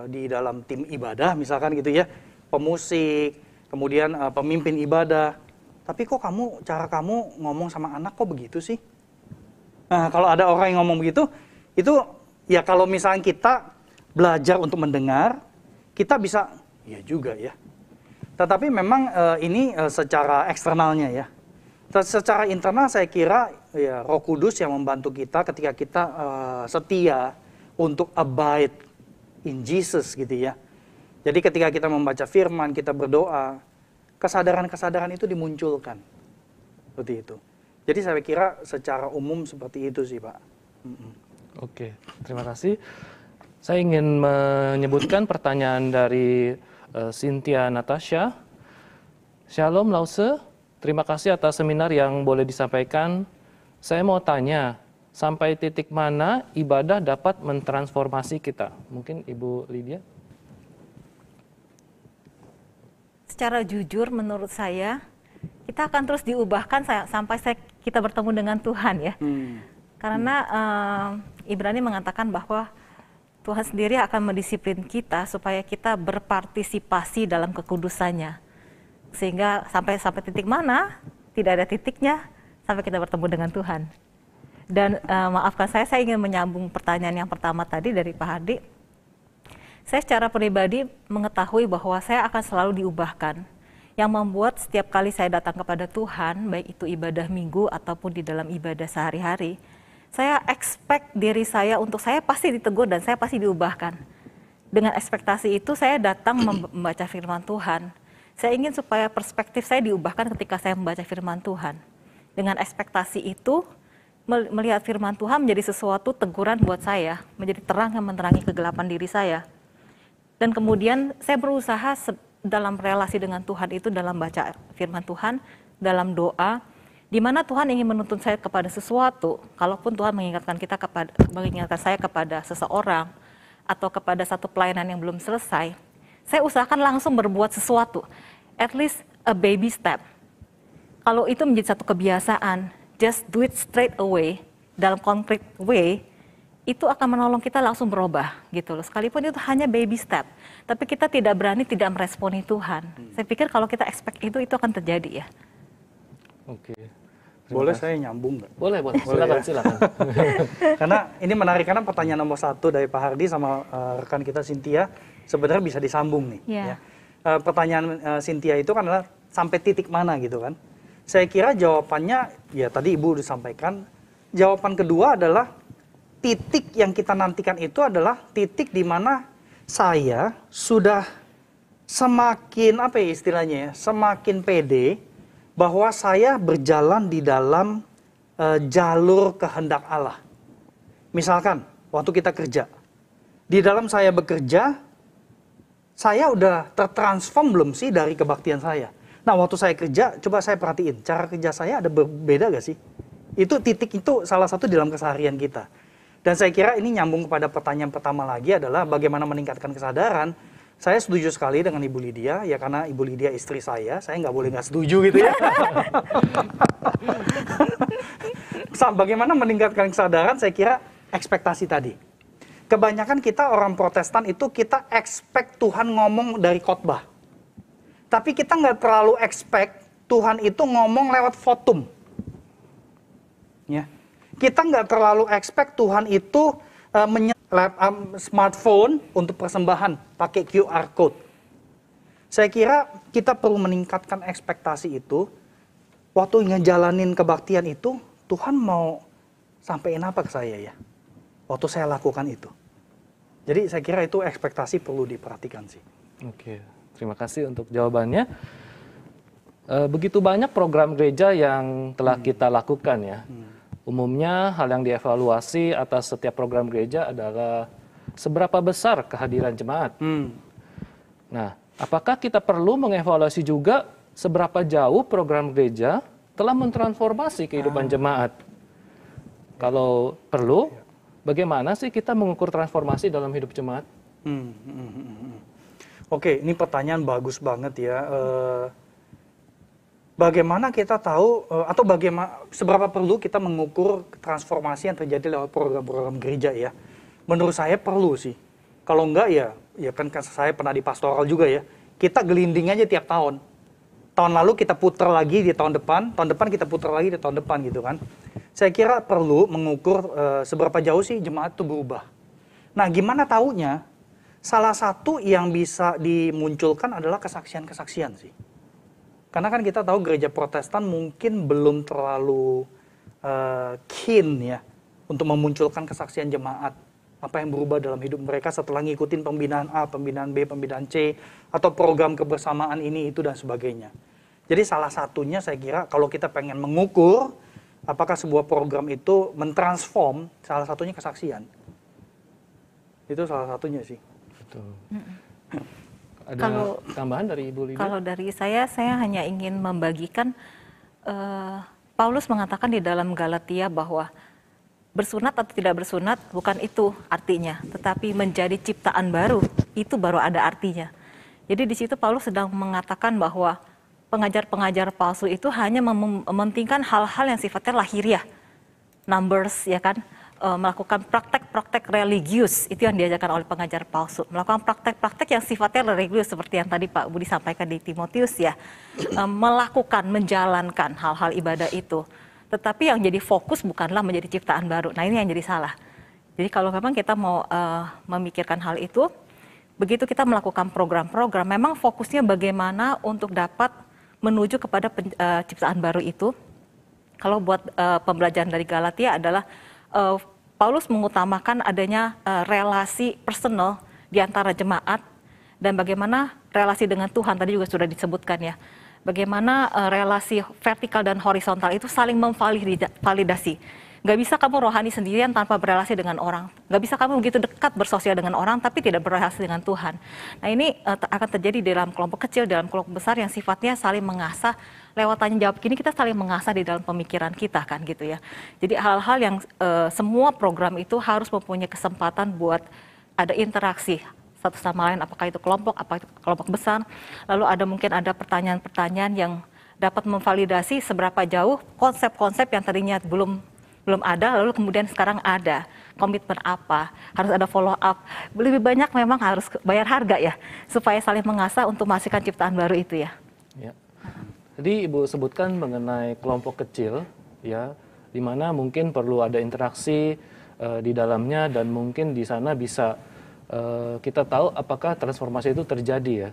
di dalam tim ibadah misalkan gitu ya, pemusik, kemudian pemimpin ibadah, tapi kok cara kamu ngomong sama anak kok begitu sih? Nah, kalau ada orang yang ngomong begitu, itu ya kalau misalnya kita belajar untuk mendengar, kita bisa, ya juga ya. Tetapi memang ini secara eksternalnya ya. Secara internal saya kira ya Roh Kudus yang membantu kita ketika kita setia untuk abide in Jesus gitu ya. Jadi ketika kita membaca firman, kita berdoa, kesadaran-kesadaran itu dimunculkan. Seperti itu. Jadi saya kira secara umum seperti itu sih Pak. Oke, terima kasih. Saya ingin menyebutkan pertanyaan dari Cynthia Natasha. Shalom Lause, terima kasih atas seminar yang boleh disampaikan. Saya mau tanya, sampai titik mana ibadah dapat mentransformasi kita? Mungkin Ibu Lydia? Secara jujur menurut saya, kita akan terus diubahkan sampai kita bertemu dengan Tuhan ya. Karena Ibrani mengatakan bahwa Tuhan sendiri akan mendisiplin kita supaya kita berpartisipasi dalam kekudusannya. Sehingga sampai titik mana, tidak ada titiknya sampai kita bertemu dengan Tuhan. Dan maafkan saya ingin menyambung pertanyaan yang pertama tadi dari Pak Hardi. Saya secara pribadi mengetahui bahwa saya akan selalu diubahkan. Yang membuat setiap kali saya datang kepada Tuhan, baik itu ibadah minggu ataupun di dalam ibadah sehari-hari, saya expect diri saya untuk saya pasti ditegur dan saya pasti diubahkan. Dengan ekspektasi itu saya datang membaca firman Tuhan. Saya ingin supaya perspektif saya diubahkan ketika saya membaca firman Tuhan. Dengan ekspektasi itu, melihat firman Tuhan menjadi sesuatu teguran buat saya, menjadi terang yang menerangi kegelapan diri saya. Dan kemudian saya berusaha dalam relasi dengan Tuhan itu, dalam baca firman Tuhan, dalam doa, di mana Tuhan ingin menuntun saya kepada sesuatu. Kalaupun Tuhan mengingatkan saya kepada seseorang atau kepada satu pelayanan yang belum selesai, saya usahakan langsung berbuat sesuatu, at least a baby step. Kalau itu menjadi satu kebiasaan, just do it straight away, dalam concrete way, itu akan menolong kita langsung berubah gitu loh. Sekalipun itu hanya baby step, tapi kita tidak berani tidak meresponi Tuhan. Saya pikir kalau kita expect itu akan terjadi ya. Oke. Boleh saya nyambung nggak? Boleh. Silakan. Karena ini menarik, karena pertanyaan nomor 1 dari Pak Hardi sama rekan kita Cynthia sebenarnya bisa disambung nih. Yeah. Ya. Pertanyaan Cynthia itu kan adalah sampai titik mana gitu kan? Saya kira jawabannya ya tadi Ibu udah sampaikan. Jawaban kedua adalah titik yang kita nantikan itu adalah titik di mana saya sudah semakin apa ya istilahnya ya, semakin pede bahwa saya berjalan di dalam jalur kehendak Allah. Misalkan waktu kita kerja, di dalam saya bekerja, saya udah tertransform belum sih dari kebaktian saya? Nah waktu saya kerja, coba saya perhatiin, cara kerja saya ada berbeda gak sih? Itu titik itu salah satu dalam keseharian kita. Dan saya kira ini nyambung kepada pertanyaan pertama lagi adalah bagaimana meningkatkan kesadaran. Saya setuju sekali dengan Ibu Lydia, ya karena Ibu Lydia istri saya nggak boleh nggak setuju gitu ya. Bagaimana meningkatkan kesadaran, saya kira ekspektasi tadi. Kebanyakan kita orang Protestan itu kita expect Tuhan ngomong dari khotbah. Tapi kita nggak terlalu expect Tuhan itu ngomong lewat votum. Ya. Kita nggak terlalu expect Tuhan itu smartphone untuk persembahan pakai QR code. Saya kira kita perlu meningkatkan ekspektasi itu. Waktu ngejalanin kebaktian itu, Tuhan mau sampein apa ke saya ya? Waktu saya lakukan itu. Jadi saya kira itu ekspektasi perlu diperhatikan sih. Oke, terima kasih untuk jawabannya. Begitu banyak program gereja yang telah kita lakukan ya. Umumnya hal yang dievaluasi atas setiap program gereja adalah seberapa besar kehadiran jemaat. Nah, apakah kita perlu mengevaluasi juga seberapa jauh program gereja telah mentransformasi kehidupan jemaat? Kalau perlu, bagaimana sih kita mengukur transformasi dalam hidup jemaat? Oke, ini pertanyaan bagus banget ya. Bagaimana kita tahu atau seberapa perlu kita mengukur transformasi yang terjadi lewat program-program gereja ya? Menurut saya perlu sih. Kalau enggak ya kan saya pernah di pastoral juga ya. Kita gelinding aja tiap tahun. Tahun lalu kita putar lagi di tahun depan kita putar lagi di tahun depan gitu kan. Saya kira perlu mengukur seberapa jauh sih jemaat itu berubah. Nah, gimana taunya? Salah satu yang bisa dimunculkan adalah kesaksian-kesaksian sih. Karena kan kita tahu gereja Protestan mungkin belum terlalu keen ya untuk memunculkan kesaksian jemaat. Apa yang berubah dalam hidup mereka setelah ngikutin pembinaan A, pembinaan B, pembinaan C, atau program kebersamaan ini, itu, dan sebagainya. Jadi salah satunya saya kira kalau kita pengen mengukur apakah sebuah program itu mentransform, salah satunya kesaksian. Itu salah satunya sih. Betul. Ada tambahan dari Ibu Lydia? Kalau dari saya hanya ingin membagikan, Paulus mengatakan di dalam Galatia bahwa bersunat atau tidak bersunat bukan itu artinya, tetapi menjadi ciptaan baru, itu baru ada artinya. Jadi di situ Paulus sedang mengatakan bahwa pengajar-pengajar palsu itu hanya mementingkan hal-hal yang sifatnya lahiriah, numbers ya kan, melakukan praktek-praktek religius, itu yang diajarkan oleh pengajar palsu. Melakukan praktek-praktek yang sifatnya religius seperti yang tadi Pak Budi sampaikan di Timotius ya. Melakukan, menjalankan hal-hal ibadah itu. Tetapi yang jadi fokus bukanlah menjadi ciptaan baru. Nah, ini yang jadi salah. Jadi kalau memang kita mau memikirkan hal itu, begitu kita melakukan program-program, memang fokusnya bagaimana untuk dapat menuju kepada ciptaan baru itu. Kalau buat pembelajaran dari Galatia adalah Paulus mengutamakan adanya relasi personal di antara jemaat dan bagaimana relasi dengan Tuhan, tadi juga sudah disebutkan ya. Bagaimana relasi vertikal dan horizontal itu saling memvalidasi. Gak bisa kamu rohani sendirian tanpa berelasi dengan orang. Gak bisa kamu begitu dekat bersosial dengan orang tapi tidak berelasi dengan Tuhan. Nah, ini akan terjadi dalam kelompok kecil, dalam kelompok besar yang sifatnya saling mengasah. Lewat tanya jawab gini kita saling mengasah di dalam pemikiran kita kan gitu ya. Jadi hal-hal yang semua program itu harus mempunyai kesempatan buat ada interaksi satu sama lain, apakah itu kelompok, apa itu kelompok besar. Lalu mungkin ada pertanyaan-pertanyaan yang dapat memvalidasi seberapa jauh konsep-konsep yang tadinya belum ada, lalu kemudian sekarang ada. Komitmen apa, harus ada follow up. Lebih banyak memang harus bayar harga ya, supaya saling mengasah untuk menghasilkan ciptaan baru itu ya. Ya. Jadi Ibu sebutkan mengenai kelompok kecil, ya, di mana mungkin perlu ada interaksi di dalamnya dan mungkin di sana bisa kita tahu apakah transformasi itu terjadi ya.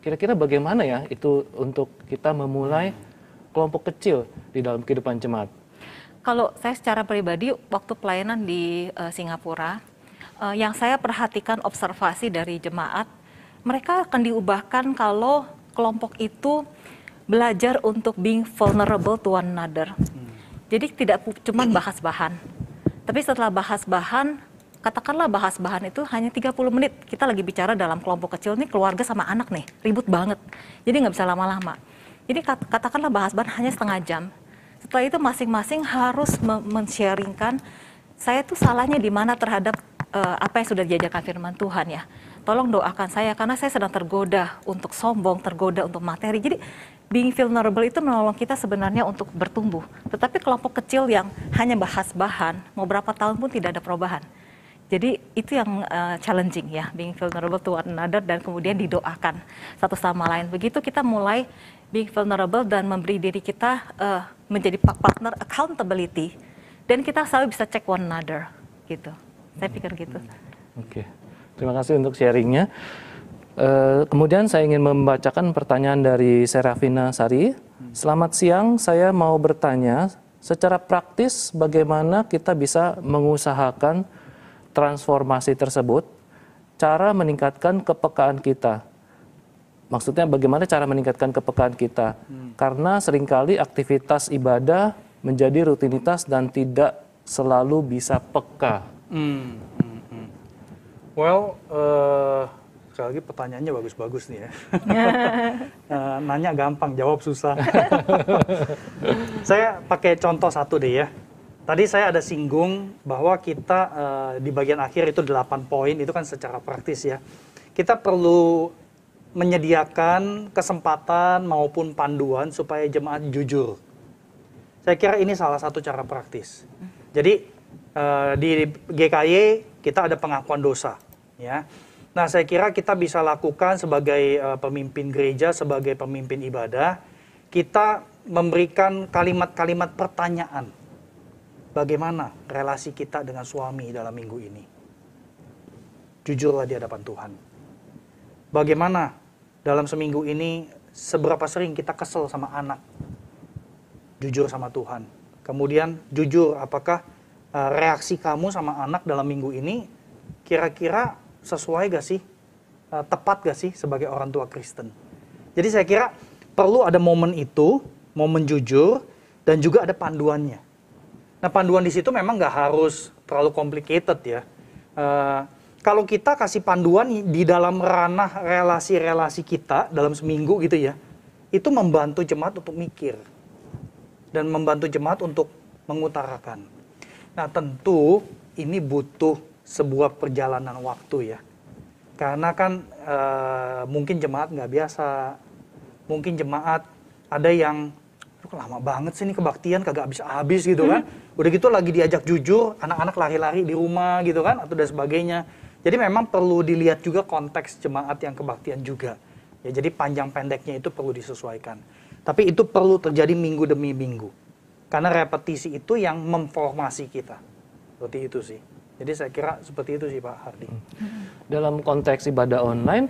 Kira-kira bagaimana ya itu untuk kita memulai kelompok kecil di dalam kehidupan jemaat? Kalau saya secara pribadi waktu pelayanan di Singapura, yang saya perhatikan observasi dari jemaat, mereka akan diubahkan kalau kelompok itu belajar untuk being vulnerable to one another. Jadi tidak cuma bahas bahan, tapi setelah bahas bahan, katakanlah bahas bahan itu hanya 30 menit. Kita lagi bicara dalam kelompok kecil nih, keluarga sama anak nih, ribut banget. Jadi nggak bisa lama-lama. Jadi katakanlah bahas bahan hanya setengah jam. Setelah itu masing-masing harus men-sharingkan saya tuh salahnya di mana terhadap apa yang sudah diajarkan firman Tuhan ya. Tolong doakan saya karena saya sedang tergoda untuk sombong, tergoda untuk materi. Jadi being vulnerable itu menolong kita sebenarnya untuk bertumbuh. Tetapi kelompok kecil yang hanya bahas bahan, mau berapa tahun pun tidak ada perubahan. Jadi itu yang challenging ya, being vulnerable to one another dan kemudian didoakan satu sama lain. Begitu kita mulai being vulnerable dan memberi diri kita menjadi partner accountability dan kita selalu bisa cek one another gitu. Saya pikir gitu. Oke, terima kasih untuk sharingnya. Kemudian saya ingin membacakan pertanyaan dari Serafina Sari. Selamat siang, saya mau bertanya secara praktis bagaimana kita bisa mengusahakan transformasi tersebut cara meningkatkan kepekaan kita. Maksudnya bagaimana cara meningkatkan kepekaan kita? Karena seringkali aktivitas ibadah menjadi rutinitas dan tidak selalu bisa peka. Well, sekali lagi pertanyaannya bagus-bagus nih ya. Nanya gampang, jawab susah. Saya pakai contoh satu deh ya. Tadi saya ada singgung bahwa kita di bagian akhir itu 8 poin, itu kan secara praktis ya. Kita perlu menyediakan kesempatan maupun panduan supaya jemaat jujur. Saya kira ini salah satu cara praktis. Jadi di GKY kita ada pengakuan dosa ya. Nah, saya kira kita bisa lakukan sebagai pemimpin gereja, sebagai pemimpin ibadah, kita memberikan kalimat-kalimat pertanyaan. Bagaimana relasi kita dengan suami dalam minggu ini? Jujurlah di hadapan Tuhan. Bagaimana dalam seminggu ini, seberapa sering kita kesel sama anak? Jujur sama Tuhan. Kemudian jujur, apakah reaksi kamu sama anak dalam minggu ini kira-kira sesuai gak sih, tepat gak sih sebagai orang tua Kristen. Jadi saya kira perlu ada momen itu, momen jujur, dan juga ada panduannya. Nah, panduan di situ memang gak harus terlalu complicated ya. Kalau kita kasih panduan di dalam ranah relasi-relasi kita dalam seminggu gitu ya, itu membantu jemaat untuk mikir. Dan membantu jemaat untuk mengutarakan. Nah, tentu ini butuh sebuah perjalanan waktu ya. Karena kan mungkin jemaat nggak biasa. Mungkin jemaat ada yang lama banget sih ini kebaktian kagak habis-habis gitu kan. Udah gitu lagi diajak jujur, anak-anak lari-lari di rumah gitu kan, atau dan sebagainya. Jadi memang perlu dilihat juga konteks jemaat yang kebaktian juga. Ya, jadi panjang pendeknya itu perlu disesuaikan. Tapi itu perlu terjadi minggu demi minggu. Karena repetisi itu yang memformasi kita. Seperti itu sih. Jadi saya kira seperti itu sih Pak Hardy. Dalam konteks ibadah online,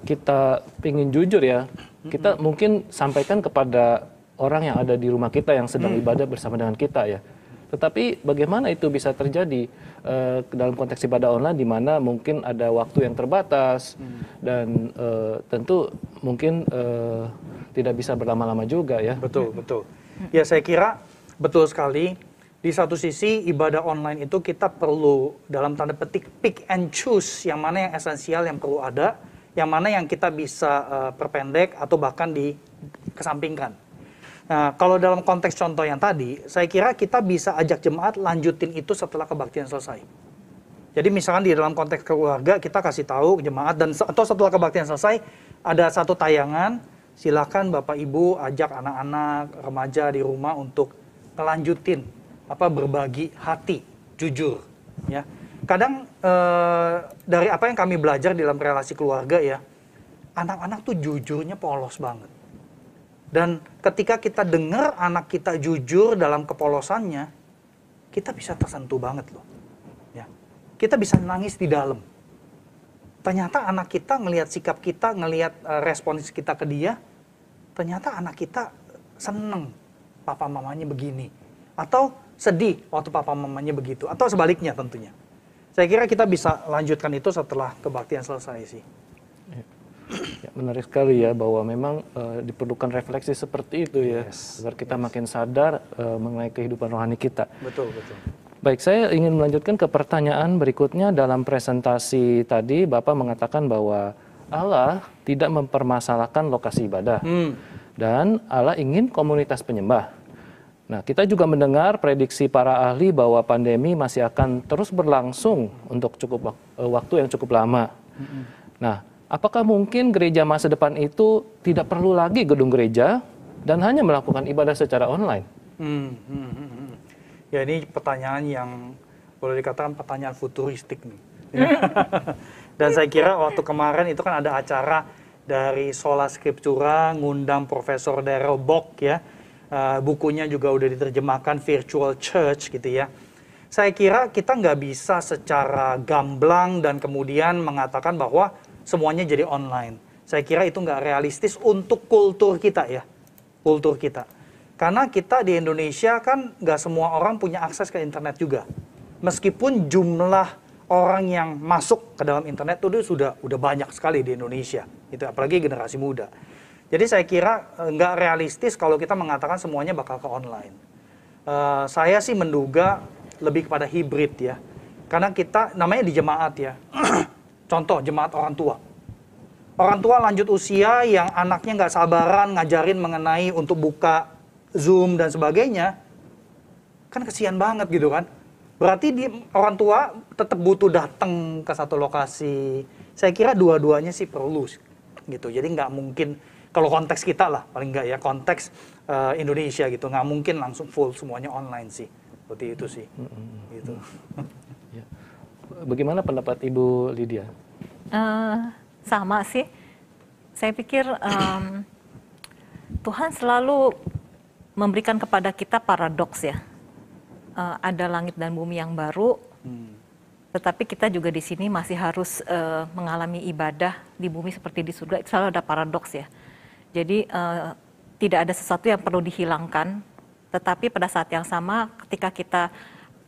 kita ingin jujur ya, kita mungkin sampaikan kepada orang yang ada di rumah kita yang sedang ibadah bersama dengan kita ya. Tetapi bagaimana itu bisa terjadi dalam konteks ibadah online di mana mungkin ada waktu yang terbatas dan tentu mungkin tidak bisa berlama-lama juga ya. Betul, betul. Ya saya kira betul sekali. Di satu sisi ibadah online itu kita perlu dalam tanda petik pick and choose yang mana yang esensial yang perlu ada, yang mana yang kita bisa perpendek atau bahkan dikesampingkan. Nah, kalau dalam konteks contoh yang tadi, saya kira kita bisa ajak jemaat lanjutin itu setelah kebaktian selesai. Jadi misalkan di dalam konteks keluarga kita kasih tahu jemaat dan atau setelah kebaktian selesai ada satu tayangan, silakan Bapak Ibu ajak anak-anak remaja di rumah untuk ngelanjutin berbagi hati jujur ya. Kadang dari apa yang kami belajar dalam relasi keluarga ya, anak-anak tuh jujurnya polos banget. Dan ketika kita dengar anak kita jujur dalam kepolosannya, kita bisa tersentuh banget loh. Ya. Kita bisa nangis di dalam. Ternyata anak kita ngelihat sikap kita, ngelihat respons kita ke dia, ternyata anak kita seneng papa mamanya begini. Atau sedih waktu papa mamanya begitu. Atau sebaliknya tentunya. Saya kira kita bisa lanjutkan itu setelah kebaktian selesai sih. Ya, menarik sekali ya bahwa memang diperlukan refleksi seperti itu ya, agar kita makin sadar mengenai kehidupan rohani kita. Betul, betul. Baik, saya ingin melanjutkan ke pertanyaan berikutnya. Dalam presentasi tadi Bapak mengatakan bahwa Allah tidak mempermasalahkan lokasi ibadah dan Allah ingin komunitas penyembah. Nah, kita juga mendengar prediksi para ahli bahwa pandemi masih akan terus berlangsung untuk waktu yang cukup lama. Nah, apakah mungkin gereja masa depan itu tidak perlu lagi gedung gereja dan hanya melakukan ibadah secara online? Ya, ini pertanyaan yang boleh dikatakan pertanyaan futuristik nih. Dan saya kira waktu kemarin itu kan ada acara dari Sola Scriptura ngundang Profesor Darrell Bock ya. Bukunya juga udah diterjemahkan Virtual Church gitu ya. Saya kira kita nggak bisa secara gamblang dan kemudian mengatakan bahwa semuanya jadi online. Saya kira itu nggak realistis untuk kultur kita ya. Kultur kita. Karena kita di Indonesia kan nggak semua orang punya akses ke internet juga. Meskipun jumlah orang yang masuk ke dalam internet itu udah banyak sekali di Indonesia, gitu, apalagi generasi muda. Jadi saya kira nggak realistis kalau kita mengatakan semuanya bakal ke online. Saya sih menduga lebih kepada hibrid ya, karena kita namanya di jemaat ya. Contoh jemaat orang tua. Orang tua lanjut usia yang anaknya nggak sabaran ngajarin mengenai untuk buka Zoom dan sebagainya, kan kesian banget gitu kan. Berarti orang tua tetap butuh datang ke satu lokasi. Saya kira dua-duanya sih perlu gitu. Jadi nggak mungkin, kalau konteks kita lah paling nggak ya, konteks Indonesia gitu, nggak mungkin langsung full semuanya online sih. Seperti itu sih. Gitu. Ya. Bagaimana pendapat Ibu Lydia? Sama sih. Saya pikir Tuhan selalu memberikan kepada kita paradoks ya. Ada langit dan bumi yang baru, tetapi kita juga di sini masih harus mengalami ibadah di bumi seperti di surga. Itu selalu ada paradoks ya. Jadi tidak ada sesuatu yang perlu dihilangkan, tetapi pada saat yang sama ketika kita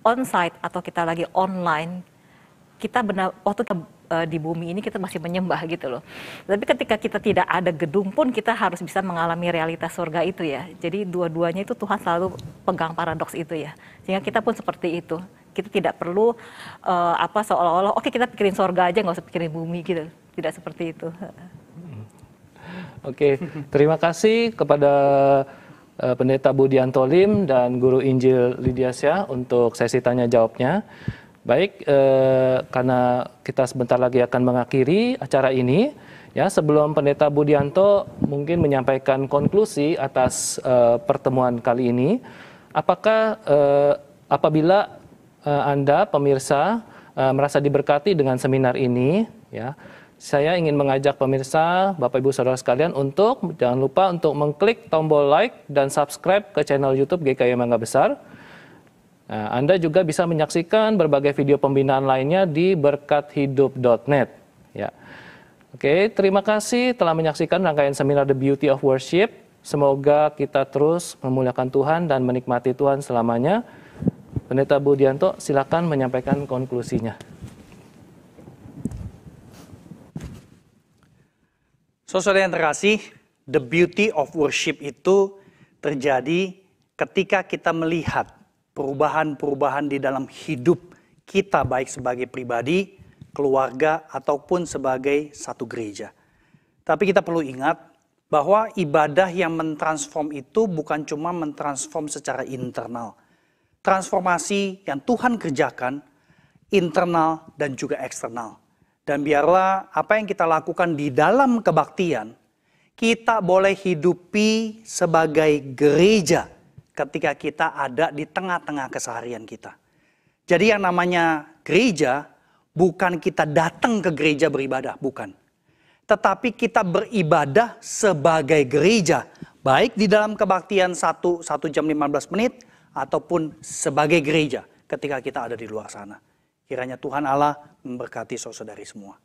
on-site atau kita lagi online, kita waktu kita di bumi ini kita masih menyembah gitu loh. Tapi ketika kita tidak ada gedung pun kita harus bisa mengalami realitas surga itu ya. Jadi dua-duanya itu Tuhan selalu pegang paradoks itu ya. Sehingga kita pun seperti itu. Kita tidak perlu seolah-olah oke kita pikirin surga aja nggak usah pikirin bumi gitu. Tidak seperti itu. Oke, terima kasih kepada Pendeta Budianto Lim dan Guru Injil Lydia Syah untuk sesi tanya jawabnya. Baik, karena kita sebentar lagi akan mengakhiri acara ini, ya sebelum Pendeta Budianto mungkin menyampaikan konklusi atas pertemuan kali ini, apakah apabila Anda pemirsa merasa diberkati dengan seminar ini, ya, saya ingin mengajak pemirsa, Bapak Ibu Saudara sekalian untuk jangan lupa untuk mengklik tombol like dan subscribe ke channel YouTube GKI Mangga Besar. Nah, Anda juga bisa menyaksikan berbagai video pembinaan lainnya di berkathidup.net. Ya. Oke, terima kasih telah menyaksikan rangkaian seminar The Beauty of Worship. Semoga kita terus memuliakan Tuhan dan menikmati Tuhan selamanya. Pendeta Budianto, silakan menyampaikan konklusinya. Saudara yang terkasih, The Beauty of Worship itu terjadi ketika kita melihat perubahan-perubahan di dalam hidup kita baik sebagai pribadi, keluarga, ataupun sebagai satu gereja. Tapi kita perlu ingat bahwa ibadah yang mentransform itu bukan cuma mentransform secara internal. Transformasi yang Tuhan kerjakan internal dan juga eksternal. Dan biarlah apa yang kita lakukan di dalam kebaktian, kita boleh hidupi sebagai gereja ketika kita ada di tengah-tengah keseharian kita. Jadi yang namanya gereja, bukan kita datang ke gereja beribadah, bukan. Tetapi kita beribadah sebagai gereja, baik di dalam kebaktian 1 jam 15 menit, ataupun sebagai gereja ketika kita ada di luar sana. Kiranya Tuhan Allah memberkati saudara-saudari semua.